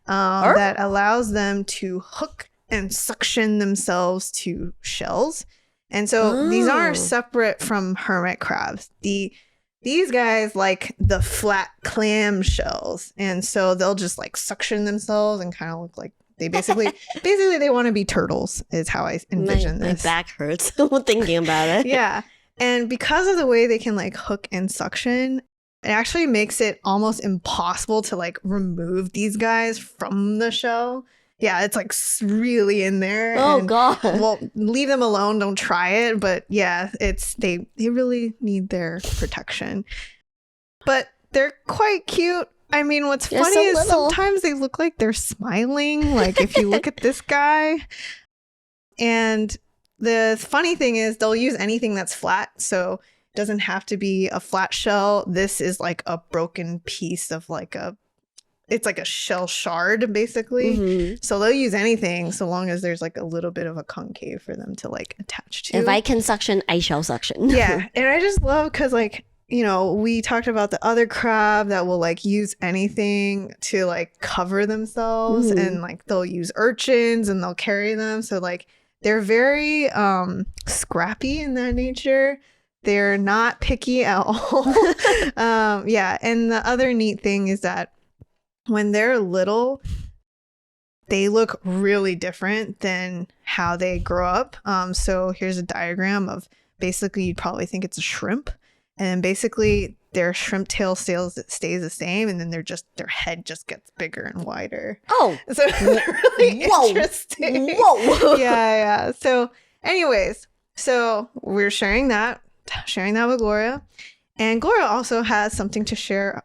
that allows them to hook and suction themselves to shells. And so these aren't separate from hermit crabs. These guys like the flat clam shells. And so they'll just like suction themselves and kind of look like they basically they want to be turtles is how I envision this. My back hurts thinking about it. Yeah. And because of the way they can like hook and suction, it actually makes it almost impossible to like remove these guys from the shell. Yeah, it's like really in there. Oh, and, God. Well, leave them alone. Don't try it. But yeah, they really need their protection. But they're quite cute. I mean, what's They're funny so is little. sometimes they look like they're smiling. Like if you look at this guy. And the funny thing is they'll use anything that's flat. So it doesn't have to be a flat shell. This is like a broken piece of it's like a shell shard basically. So they'll use anything so long as there's like a little bit of a concave for them to like attach to. If I can suction, I shall suction. Yeah. And I just love because like you know, we talked about the other crab that will like use anything to like cover themselves, and like they'll use urchins and they'll carry them. So like they're very scrappy in that nature. They're not picky at all. Yeah. And the other neat thing is that when they're little, they look really different than how they grow up. So here's a diagram of basically you'd probably think it's a shrimp. And then basically their shrimp tail stays the same, and then their head just gets bigger and wider. Oh, so it's really interesting. Whoa. Yeah. So anyways, so we're sharing that with Gloria. And Gloria also has something to share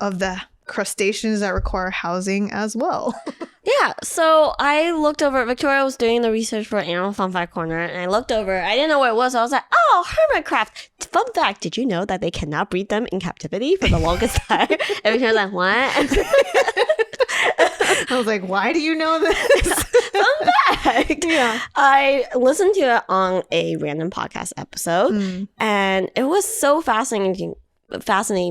of the crustaceans that require housing as well. Yeah, so I looked over, Victoria was doing the research for Animal Fun Fact Corner, and I looked over, I didn't know what it was, so I was like, oh, hermit crab. Fun fact, did you know that they cannot breed them in captivity for the longest time? And Victoria's like, what? I was like, why do you know this? Fun fact. Yeah. I listened to it on a random podcast episode, and it was so fascinating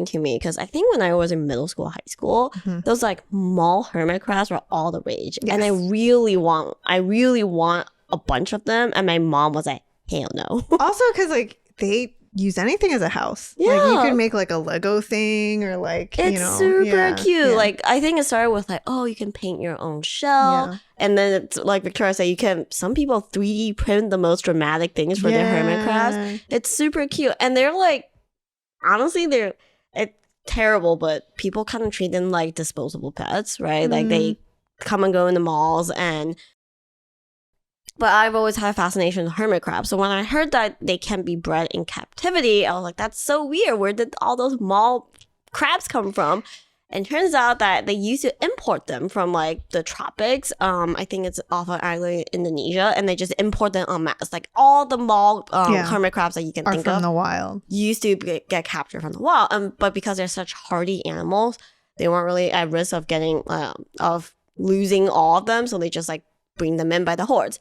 to me because I think when I was in middle school, high school, those like mall hermit crabs were all the rage. Yes. And I really want a bunch of them. And my mom was like, hell no. Also, because like they use anything as a house. Yeah. Like you could make like a Lego thing or like, It's you know. super cute. Yeah. Like I think it started with like, oh, you can paint your own shell. Yeah. And then it's like Victoria said, some people 3D print the most dramatic things for their hermit crabs. It's super cute. And they're like, honestly, it's terrible, but people kind of treat them like disposable pets, right? Like they come and go in the malls, but I've always had a fascination with hermit crabs. So when I heard that they can be bred in captivity, I was like, that's so weird. Where did all those mall crabs come from? And turns out that they used to import them from like the tropics. I think it's off an island in Indonesia, and they just import them en masse. Like all the mall hermit crabs that you can think from of the wild used to get captured from the wild. But because they're such hardy animals, they weren't really at risk of getting of losing all of them. So they just like bring them in by the hordes.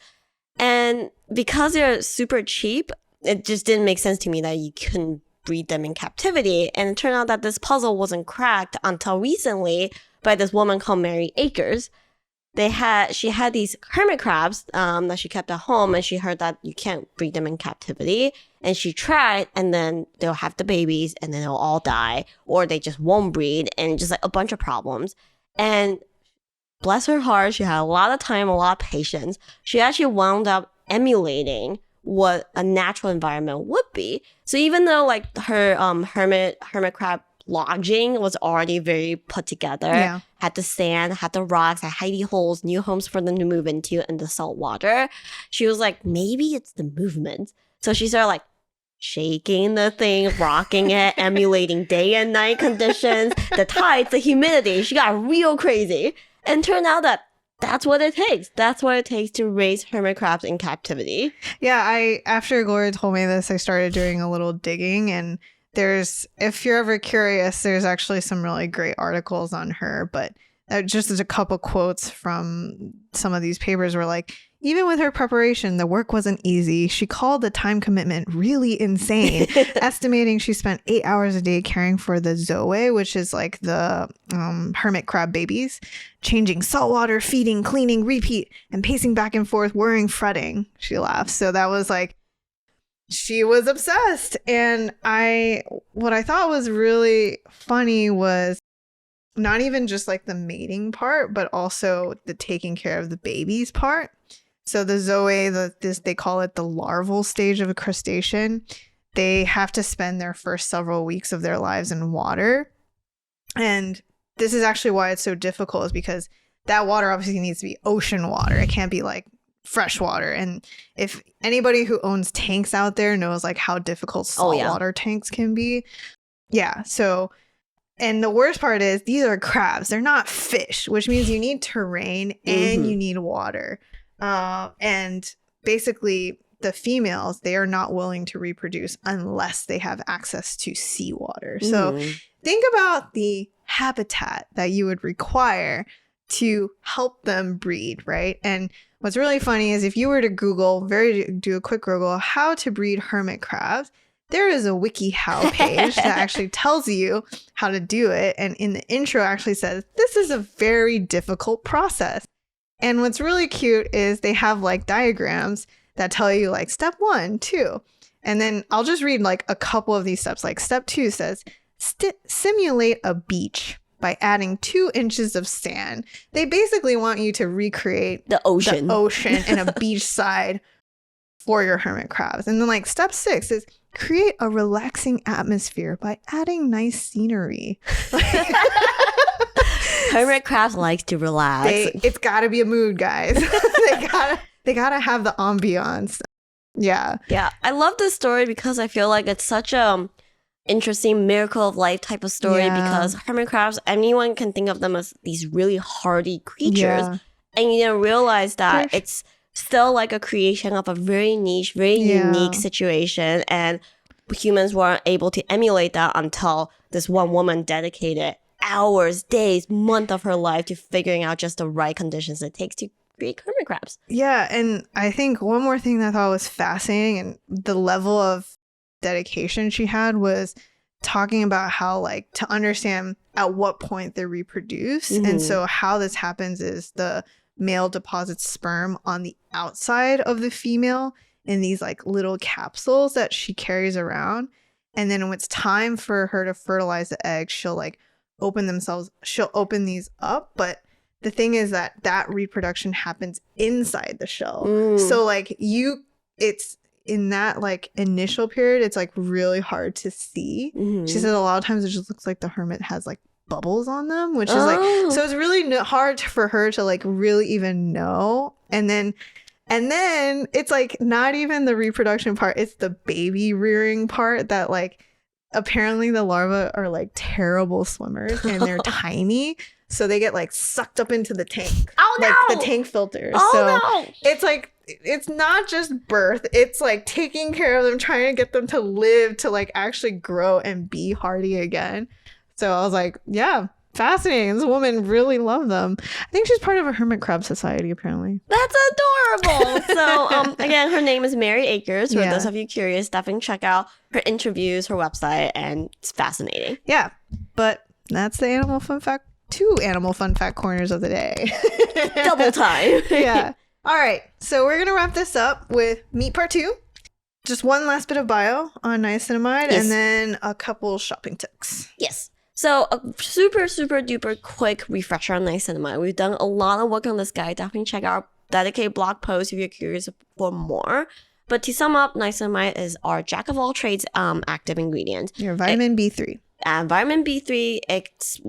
And because they're super cheap, it just didn't make sense to me that you couldn't breed them in captivity. And it turned out that this puzzle wasn't cracked until recently by this woman called Mary Akers. She had these hermit crabs that she kept at home, and she heard that you can't breed them in captivity. And she tried, and then they'll have the babies, and then they'll all die, or they just won't breed, and just like a bunch of problems. And bless her heart, she had a lot of time, a lot of patience. She actually wound up emulating what a natural environment would be. So even though like her hermit crab lodging was already very put together, had the sand, had the rocks, had hidey holes, new homes for them to move into, and the salt water, she was like, maybe it's the movement. So she started like shaking the thing, rocking it, emulating day and night conditions, the tides, the humidity. She got real crazy, and turned out that that's what it takes. That's what it takes to raise hermit crabs in captivity. Yeah, after Gloria told me this, I started doing a little digging, and if you're ever curious, there's actually some really great articles on her, but just as a couple quotes from some of these papers were like, even with her preparation, the work wasn't easy. She called the time commitment really insane, estimating she spent 8 hours a day caring for the zoe, which is like the hermit crab babies, changing saltwater, feeding, cleaning, repeat, and pacing back and forth, worrying, fretting. She laughs. So that was like, she was obsessed. And what I thought was really funny was not even just like the mating part, but also the taking care of the babies part. So the zoe, they call it the larval stage of a crustacean. They have to spend their first several weeks of their lives in water. And this is actually why it's so difficult, is because that water obviously needs to be ocean water. It can't be like fresh water. And if anybody who owns tanks out there knows like how difficult saltwater tanks can be. Yeah. So, and the worst part is these are crabs. They're not fish, which means you need terrain and you need water. And basically the females, they are not willing to reproduce unless they have access to seawater. So think about the habitat that you would require to help them breed, right? And what's really funny is if you were to do a quick Google, how to breed hermit crabs, there is a WikiHow page that actually tells you how to do it. And in the intro actually says, this is a very difficult process. And what's really cute is they have like diagrams that tell you like step 1, 2. And then I'll just read like a couple of these steps. Like step 2 says, simulate a beach by adding 2 inches of sand. They basically want you to recreate the ocean and a beach side for your hermit crabs. And then like step 6 is create a relaxing atmosphere by adding nice scenery. Hermit crabs likes to relax. It's got to be a mood, guys. they gotta have the ambiance. Yeah. Yeah. I love this story because I feel like it's such a interesting miracle of life type of story because hermit crabs, anyone can think of them as these really hardy creatures. Yeah. And you don't realize that it's still like a creation of a very niche, very unique situation. And humans weren't able to emulate that until this one woman dedicated hours, days, months of her life to figuring out just the right conditions it takes to create hermit crabs. Yeah, and I think one more thing that I thought was fascinating and the level of dedication she had was talking about how like to understand at what point they reproduce. And so how this happens is the male deposits sperm on the outside of the female in these like little capsules that she carries around. And then when it's time for her to fertilize the eggs, she'll open these up. But the thing is that reproduction happens inside the shell. So like it's in that like initial period, it's like really hard to see. She said a lot of times it just looks like the hermit has like bubbles on them, which is like, so it's really hard for her to like really even know. And then it's like not even the reproduction part, it's the baby rearing part that like apparently the larvae are like terrible swimmers and they're tiny. So they get like sucked up into the tank. Oh no! Like the tank filters. No! It's like, it's not just birth. It's like taking care of them, trying to get them to live, to like actually grow and be hardy again. So I was like, yeah, fascinating. This woman really loved them. I think she's part of a hermit crab society, apparently. That's adorable. So again, her name is Mary Akers. For those of you curious, definitely check out her interviews, her website, and it's fascinating. Yeah, but that's the animal fun fact. 2 animal fun fact corners of the day. Double time. Yeah. All right. So we're going to wrap this up with Meat Part 2. Just one last bit of bio on niacinamide and then a couple shopping tips. Yes. So a super, super duper quick refresher on niacinamide. We've done a lot of work on this guy. Definitely check out our dedicated blog post if you're curious for more. But to sum up, niacinamide is our jack of all trades active ingredient. Your vitamin B3. Vitamin B3, it's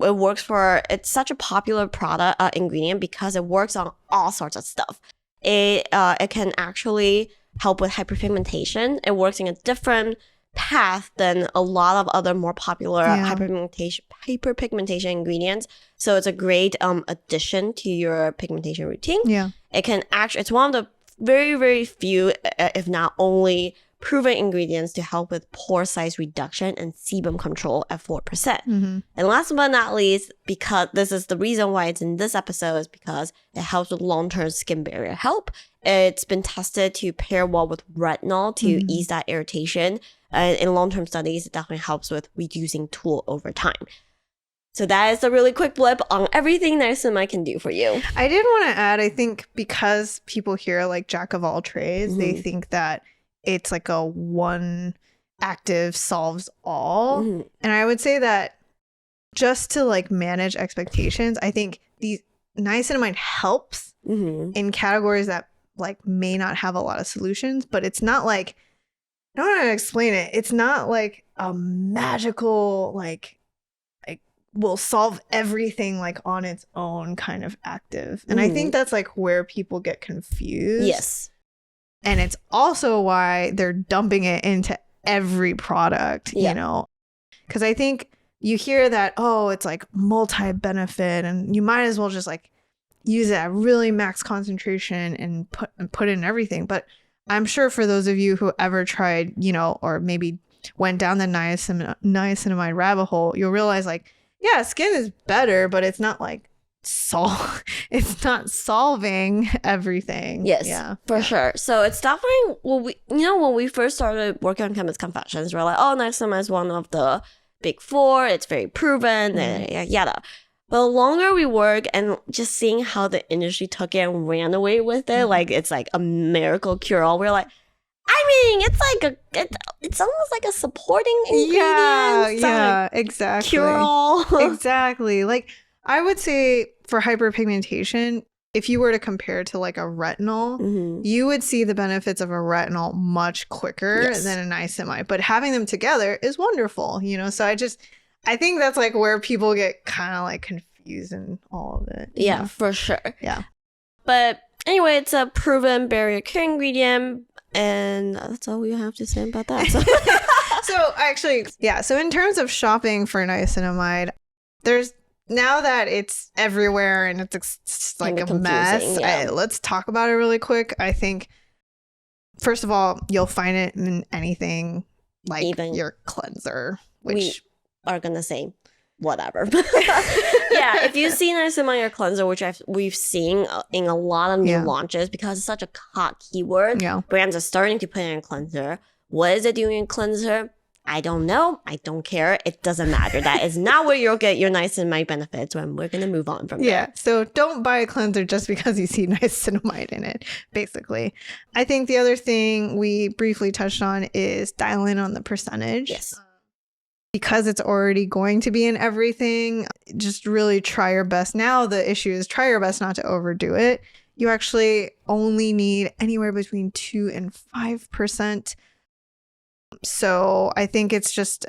such a popular product ingredient because it works on all sorts of stuff. It can actually help with hyperpigmentation. It works in a different path than a lot of other more popular hyperpigmentation ingredients. So it's a great addition to your pigmentation routine. Yeah. It's one of the very, very few, if not only, proven ingredients to help with pore size reduction and sebum control at 4%. And last but not least, because this is the reason why it's in this episode, is because it helps with long-term skin barrier health. It's been tested to pair well with retinol to ease that irritation. In long-term studies, it definitely helps with reducing tool over time. So that is a really quick blip on everything niacinamide can do for you. I did want to add, I think because people hear like jack of all trades, they think that it's like a one active solves all. And I would say that just to like manage expectations, I think these niacinamide helps in categories that like may not have a lot of solutions, but it's not like, I don't know how to explain it. It's not like a magical, like will solve everything like on its own kind of active. And I think that's like where people get confused. Yes. And it's also why they're dumping it into every product, you know, because I think you hear that, oh, it's like multi-benefit and you might as well just like use it at really max concentration and put in everything. But I'm sure for those of you who ever tried, you know, or maybe went down the niacinamide rabbit hole, you'll realize like, yeah, skin is better, but it's not like it's not solving everything. Yes, yeah, for sure. So it's definitely, when we first started working on Chemist Confessions, we're like, oh, niacinamide is one of the big four. It's very proven, yada. But the longer we work and just seeing how the industry took it and ran away with it, like it's like a miracle cure-all, we're like, I mean, it's like it's almost like a supporting ingredient. Yeah, exactly. Cure-all. Exactly. Like I would say for hyperpigmentation, if you were to compare to like a retinol, you would see the benefits of a retinol much quicker than a niacinamide. But having them together is wonderful, So I think that's like where people get kind of like confused in all of it. Yeah, for sure. Yeah. But anyway, it's a proven barrier care ingredient. And that's all we have to say about that. So actually, yeah. So in terms of shopping for niacinamide, now that it's everywhere and it's like a mess, let's talk about it really quick. I think, first of all, you'll find it in anything like even your cleanser, which we are going to say whatever. Yeah, if you see niacinamide your cleanser, which we've seen in a lot of new launches because it's such a hot keyword, brands are starting to put it in cleanser. What is it doing in cleanser? I don't know. I don't care. It doesn't matter. That is not where you'll get your niacinamide benefits when we're going to move on from there. Yeah. So don't buy a cleanser just because you see niacinamide in it, basically. I think the other thing we briefly touched on is dial in on the percentage. Yes. Because it's already going to be in everything, just really try your best. Now the issue is try your best not to overdo it. You actually only need anywhere between 2 and 5%. So I think it's just,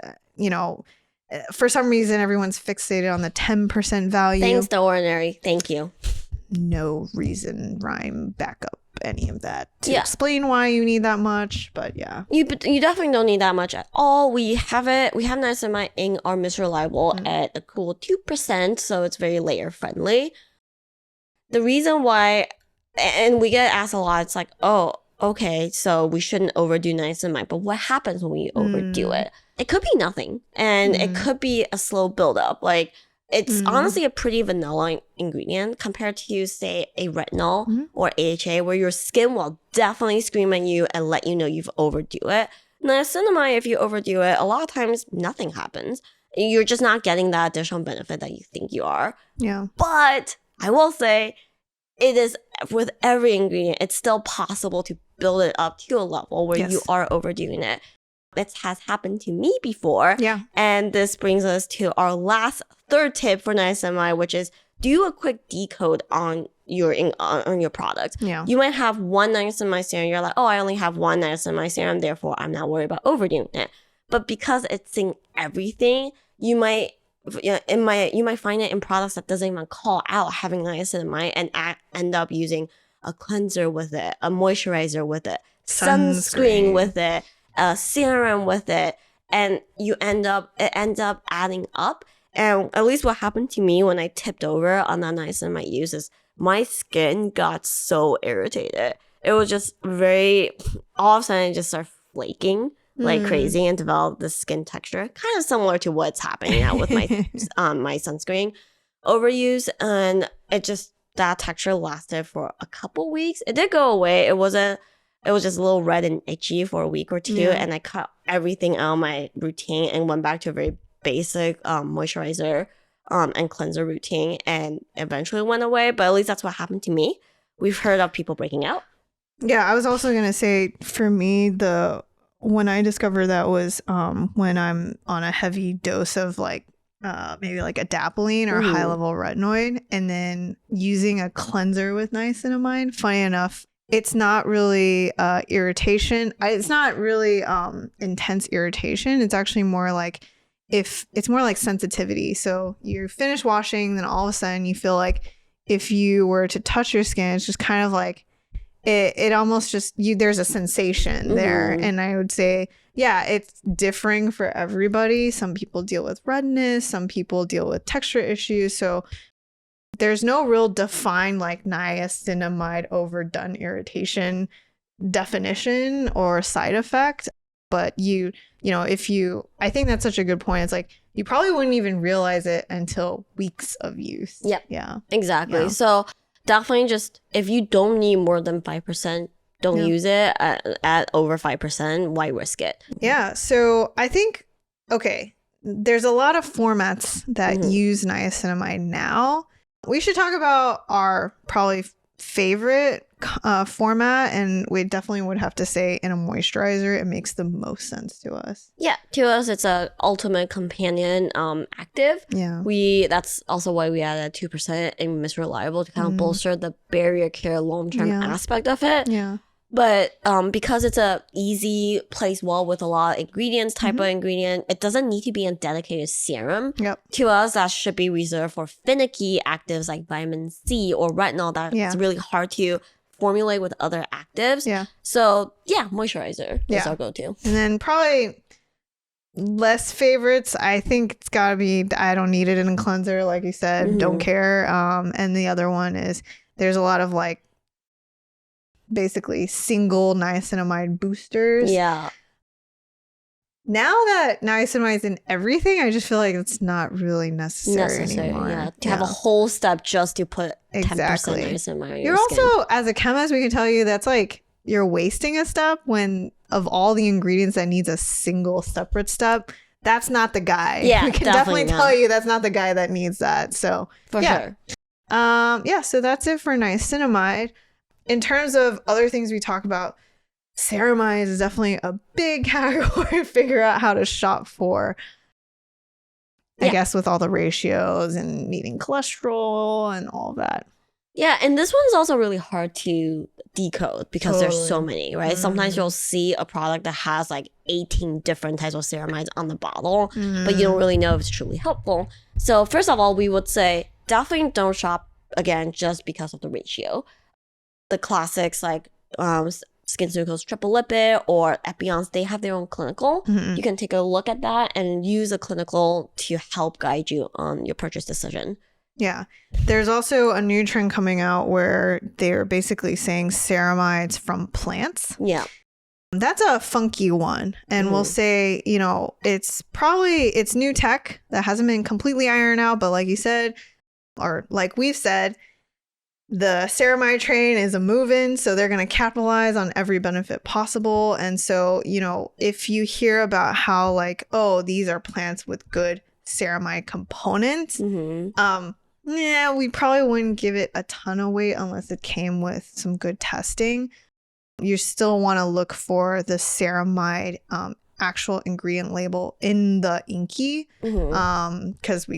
for some reason, everyone's fixated on the 10% value. Thanks, The Ordinary. Thank you. No reason, rhyme, back up any of that to explain why you need that much. But yeah. You definitely don't need that much at all. We have niacinamide in our Mr. Reliable at a cool 2%. So it's very layer friendly. The reason why, and we get asked a lot, it's like, oh, okay, so we shouldn't overdo niacinamide, but what happens when we overdo it? It could be nothing, and it could be a slow buildup. Like, it's honestly a pretty vanilla ingredient compared to, say, a retinol or AHA, where your skin will definitely scream at you and let you know you've overdo it. Niacinamide, if you overdo it, a lot of times nothing happens. You're just not getting that additional benefit that you think you are. Yeah. But I will say, it is with every ingredient, it's still possible to build it up to a level where you are overdoing it. It has happened to me before. Yeah. And this brings us to our third tip for niacinamide, which is do a quick decode on your product. Yeah. You might have one niacinamide serum. You're like, oh, I only have one niacinamide serum, therefore I'm not worried about overdoing it. But because it's in everything, you might find it in products that doesn't even call out having niacinamide and end up using a cleanser with it, a moisturizer with it, sunscreen with it, a serum with it, and it ends up adding up. And at least what happened to me when I tipped over on that niacinamide use is my skin got so irritated. It was just all of a sudden it just started flaking like crazy and developed this skin texture, kind of similar to what's happening now with my my sunscreen overuse. And that texture lasted for a couple weeks. It did go away. It was just a little red and itchy for a week or two, and I cut everything out of my routine and went back to a very basic moisturizer and cleanser routine, and eventually went away. But at least that's what happened to me. We've heard of people breaking out. Yeah, I was also gonna say, for me, when I discovered that was when I'm on a heavy dose of maybe like a dabbling or high level retinoid, and then using a cleanser with niacinamide. Funny enough, it's not really irritation. It's not really intense irritation. It's actually more like it's more like sensitivity. So you finish washing, then all of a sudden you feel like if you were to touch your skin, it's just kind of like it almost just there's a sensation there. And I would say, yeah, it's differing for everybody. Some people deal with redness, some people deal with texture issues. So there's no real defined like niacinamide overdone irritation definition or side effect. but I think that's such a good point. It's like you probably wouldn't even realize it until weeks of use. Yep. Yeah. Exactly. Yeah. So definitely just if you don't need more than 5%, don't use it at over 5%. Why risk it? Yeah. So I think, okay, there's a lot of formats that use niacinamide now. We should talk about our probably favorite format, and we definitely would have to say in a moisturizer, it makes the most sense to us. Yeah, to us, it's a ultimate companion active. Yeah. That's also why we added 2% in Miss Reliable to kind of bolster the barrier care long-term aspect of it. Yeah. But because it's a easy place well with a lot of ingredients, type of ingredient, it doesn't need to be a dedicated serum. Yep. To us, that should be reserved for finicky actives like vitamin C or retinol that's really hard to formulate with other actives. Yeah. So yeah, moisturizer is our go-to. And then probably less favorites. I think it's gotta be I don't need it in a cleanser, like you said, don't care. And the other one is there's a lot of like basically single niacinamide boosters. Yeah. Now that niacinamide's in everything, I just feel like it's not really necessary anymore. Yeah. To have a whole step just to put 10% niacinamide in You're your skin. also, as a chemist, we can tell you that's like you're wasting a step when of all the ingredients that needs a single separate step, that's not the guy. Yeah, we can definitely tell you that's not the guy that needs that. So for sure. So that's it for niacinamide. In terms of other things we talk about, ceramide is definitely a big category to figure out how to shop for. I guess with all the ratios and needing cholesterol and all that. Yeah, and this one's also really hard to decode because there's so many, right? Sometimes you'll see a product that has like 18 different types of ceramides on the bottle, but you don't really know if it's truly helpful. So first of all, we would say definitely don't shop again just because of the ratio. The classics like SkinCeuticals Triple Lipid or Epion's, they have their own clinical. You can take a look at that and use a clinical to help guide you on your purchase decision. Yeah. There's also a new trend coming out where they're basically saying ceramides from plants. Yeah. That's a funky one. And we'll say, it's new tech that hasn't been completely ironed out. But like you said, or like we've said, the ceramide train is a move-in, so they're going to capitalize on every benefit possible. And so, if you hear about how like, oh, these are plants with good ceramide components, we probably wouldn't give it a ton of weight unless it came with some good testing. You still want to look for the ceramide actual ingredient label in the inky, because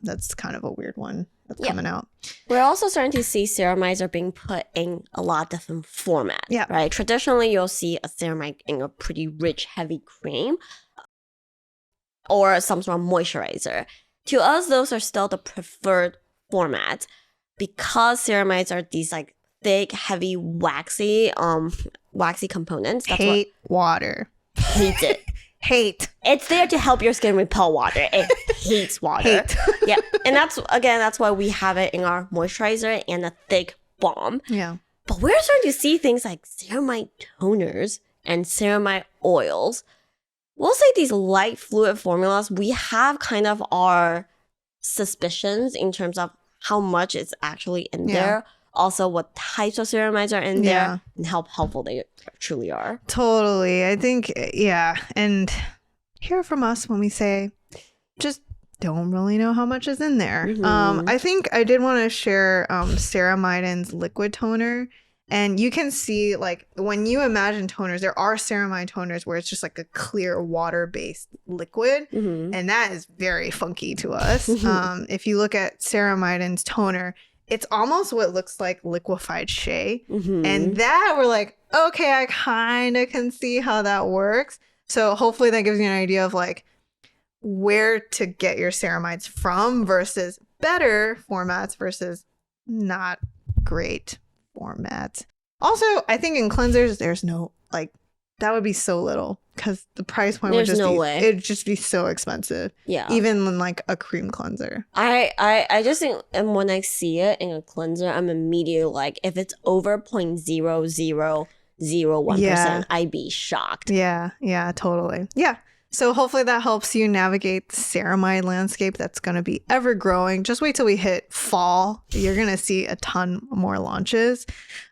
that's kind of a weird one that's coming out. We're also starting to see ceramides are being put in a lot of different formats, right? Traditionally, you'll see a ceramide in a pretty rich, heavy cream or some sort of moisturizer. To us, those are still the preferred format because ceramides are these like thick, heavy, waxy components. That's water. Hates it. Hate. It's there to help your skin repel water. It hates water. Yeah. And that's why we have it in our moisturizer and a thick balm. Yeah. But we're starting to see things like ceramide toners and ceramide oils. We'll say these light fluid formulas, we have kind of our suspicions in terms of how much is actually in there. Also, what types of ceramides are in there and how helpful they truly are. Totally. I think, and hear from us when we say, just don't really know how much is in there. I think I did want to share Ceramiden's liquid toner. And you can see, like, when you imagine toners, there are ceramide toners where it's just like a clear water-based liquid. And that is very funky to us. If you look at Ceramiden's toner, it's almost what looks like liquefied shea. And that we're like, okay, I kind of can see how that works. So hopefully that gives you an idea of like where to get your ceramides from versus better formats versus not great formats. Also, I think in cleansers, there's no like that would be so little because the price point it'd just be so expensive. Yeah. Even in like a cream cleanser. I just think, and when I see it in a cleanser, I'm immediately like, if it's over 0.00 0.01%, Yeah. I'd be shocked. Yeah, totally. Yeah. So hopefully that helps you navigate the ceramide landscape that's going to be ever growing. Just wait till we hit fall. You're going to see a ton more launches.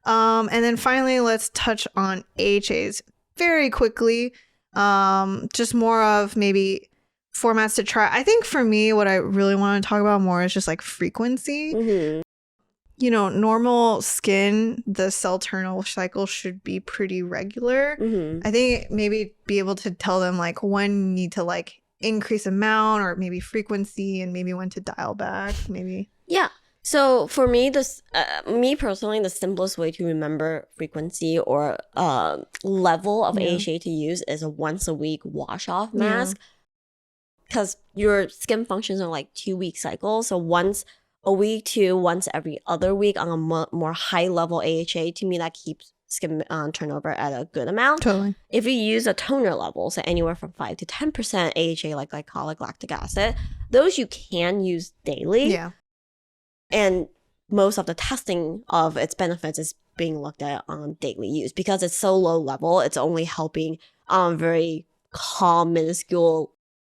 And then finally, let's touch on AHAs very quickly. Just more of maybe formats to try. I think for me, what I really want to talk about more is just like frequency. Mm-hmm. You know, normal skin, the cell turnover cycle should be pretty regular. Mm-hmm. I think maybe be able to tell them like when you need to like increase amount or maybe frequency and maybe when to dial back, maybe. Yeah. So for me, me personally, the simplest way to remember frequency or level of AHA to use is a once a week wash off mask, because your skin functions on like 2-week cycles. So once a week to once every other week on a more high level AHA, to me that keeps skin turnover at a good amount. Totally. If you use a toner level, so anywhere from 5 to 10% AHA like glycolic lactic acid, those you can use daily. Yeah. And most of the testing of its benefits is being looked at on daily use because it's so low level. It's only helping very minuscule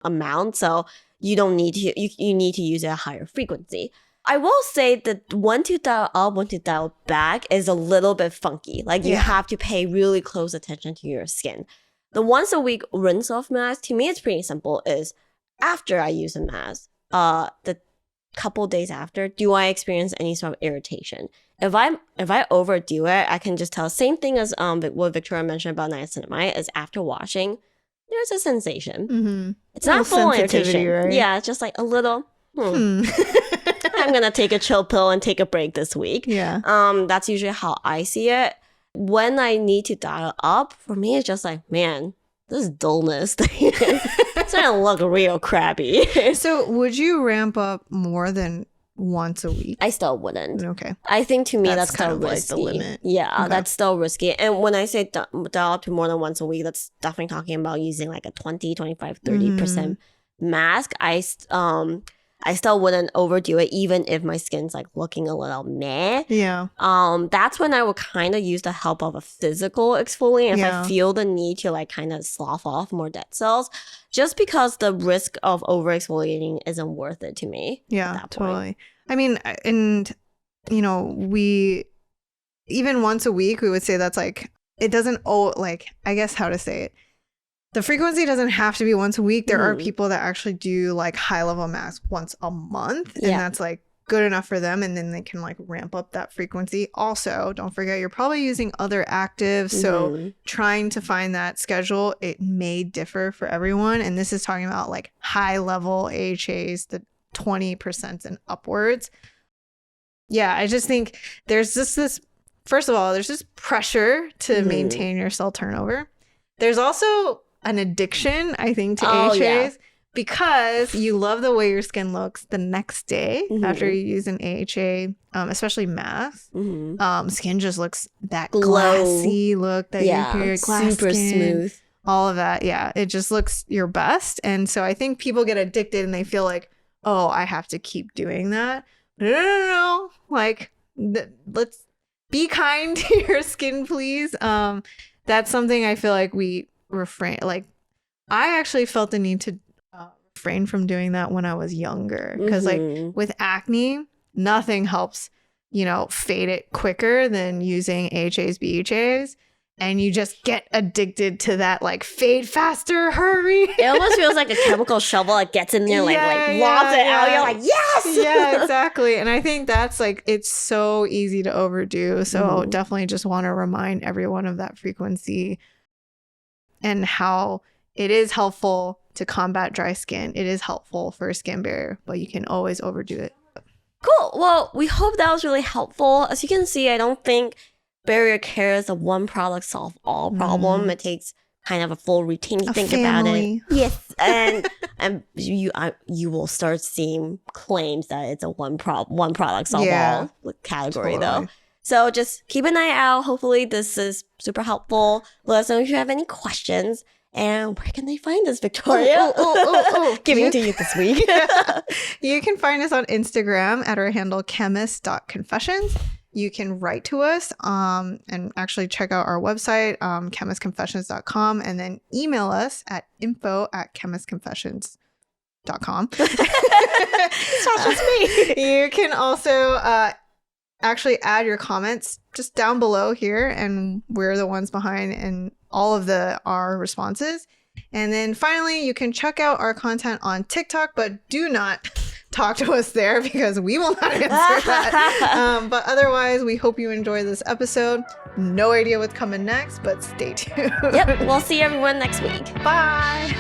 amount. So you don't need to, you need to use it at higher frequency. I will say that when to dial up, when to dial back is a little bit funky. Like you have to pay really close attention to your skin. The once a week rinse off mask, to me, it's pretty simple, is after I use a mask, the couple days after, do I experience any sort of irritation? If I overdo it, I can just tell. Same thing as what Victoria mentioned about niacinamide, is after washing, there's a sensation. Mm-hmm. It's not full irritation. Right? Yeah, it's just like a little. I'm gonna take a chill pill and take a break this week. Yeah. That's usually how I see it. When I need to dial up, for me, it's just like, man, this dullness it's gonna look real crabby. So would you ramp up more than once a week? I still wouldn't. Okay. I think to me that's kind still of risky. like the limit. Yeah, Okay. that's still risky. And when I say dial up to more than once a week, that's definitely talking about using like a 20, 25, 30% mask. I still wouldn't overdo it, even if my skin's like looking a little meh. Yeah. That's when I would kind of use the help of a physical exfoliant if I feel the need to like kind of slough off more dead cells, just because the risk of over exfoliating isn't worth it to me. Yeah, totally. I mean, and you know, we even once a week, we would say that's like, it doesn't I guess how to say it. The frequency doesn't have to be once a week. There are people that actually do like high level masks once a month, and that's like good enough for them, and then they can like ramp up that frequency. Also, don't forget, you're probably using other actives, so trying to find that schedule, it may differ for everyone. And this is talking about like high level AHAs, the 20% and upwards. Yeah, I just think there's just this, first of all, there's this pressure to maintain your cell turnover. There's also an addiction, I think, to AHAs because you love the way your skin looks the next day after you use an AHA, especially mask. Skin just looks that glassy look that you hear, glass super skin, smooth. all of that. Yeah, it just looks your best. And so I think people get addicted and they feel like, oh, I have to keep doing that. No. Like, let's be kind to your skin, please. That's something I feel like we refrain. Like, I actually felt the need to refrain from doing that when I was younger, because like with acne, nothing helps, fade it quicker than using AHAs, BHAs. And you just get addicted to that, like, fade faster, hurry. It almost feels like a chemical shovel that gets in there, lobs it out. You're like, yes! Yeah, exactly. And I think that's, like, it's so easy to overdo. So definitely just want to remind everyone of that frequency and how it is helpful to combat dry skin. It is helpful for a skin barrier, but you can always overdo it. Cool. Well, we hope that was really helpful. As you can see, I don't think barrier care is a one product solve all problem. It takes kind of a full routine to think about it. Yes, and you will start seeing claims that it's a one product solve all category though. So just keep an eye out. Hopefully this is super helpful. Let us know if you have any questions. And where can they find us, Victoria? Giving to you this week. You can find us on Instagram at our handle chemist.confessions. you can write to us and actually check out our website, chemistconfessions.com, and then email us at info@chemistconfessions.com. It's not just me. You can also actually add your comments just down below here, and we're the ones behind in all of our responses. And then finally, you can check out our content on TikTok, but do not talk to us there because we will not answer that. But otherwise, we hope you enjoy this episode. No idea what's coming next, but stay tuned. Yep, we'll see everyone next week. Bye.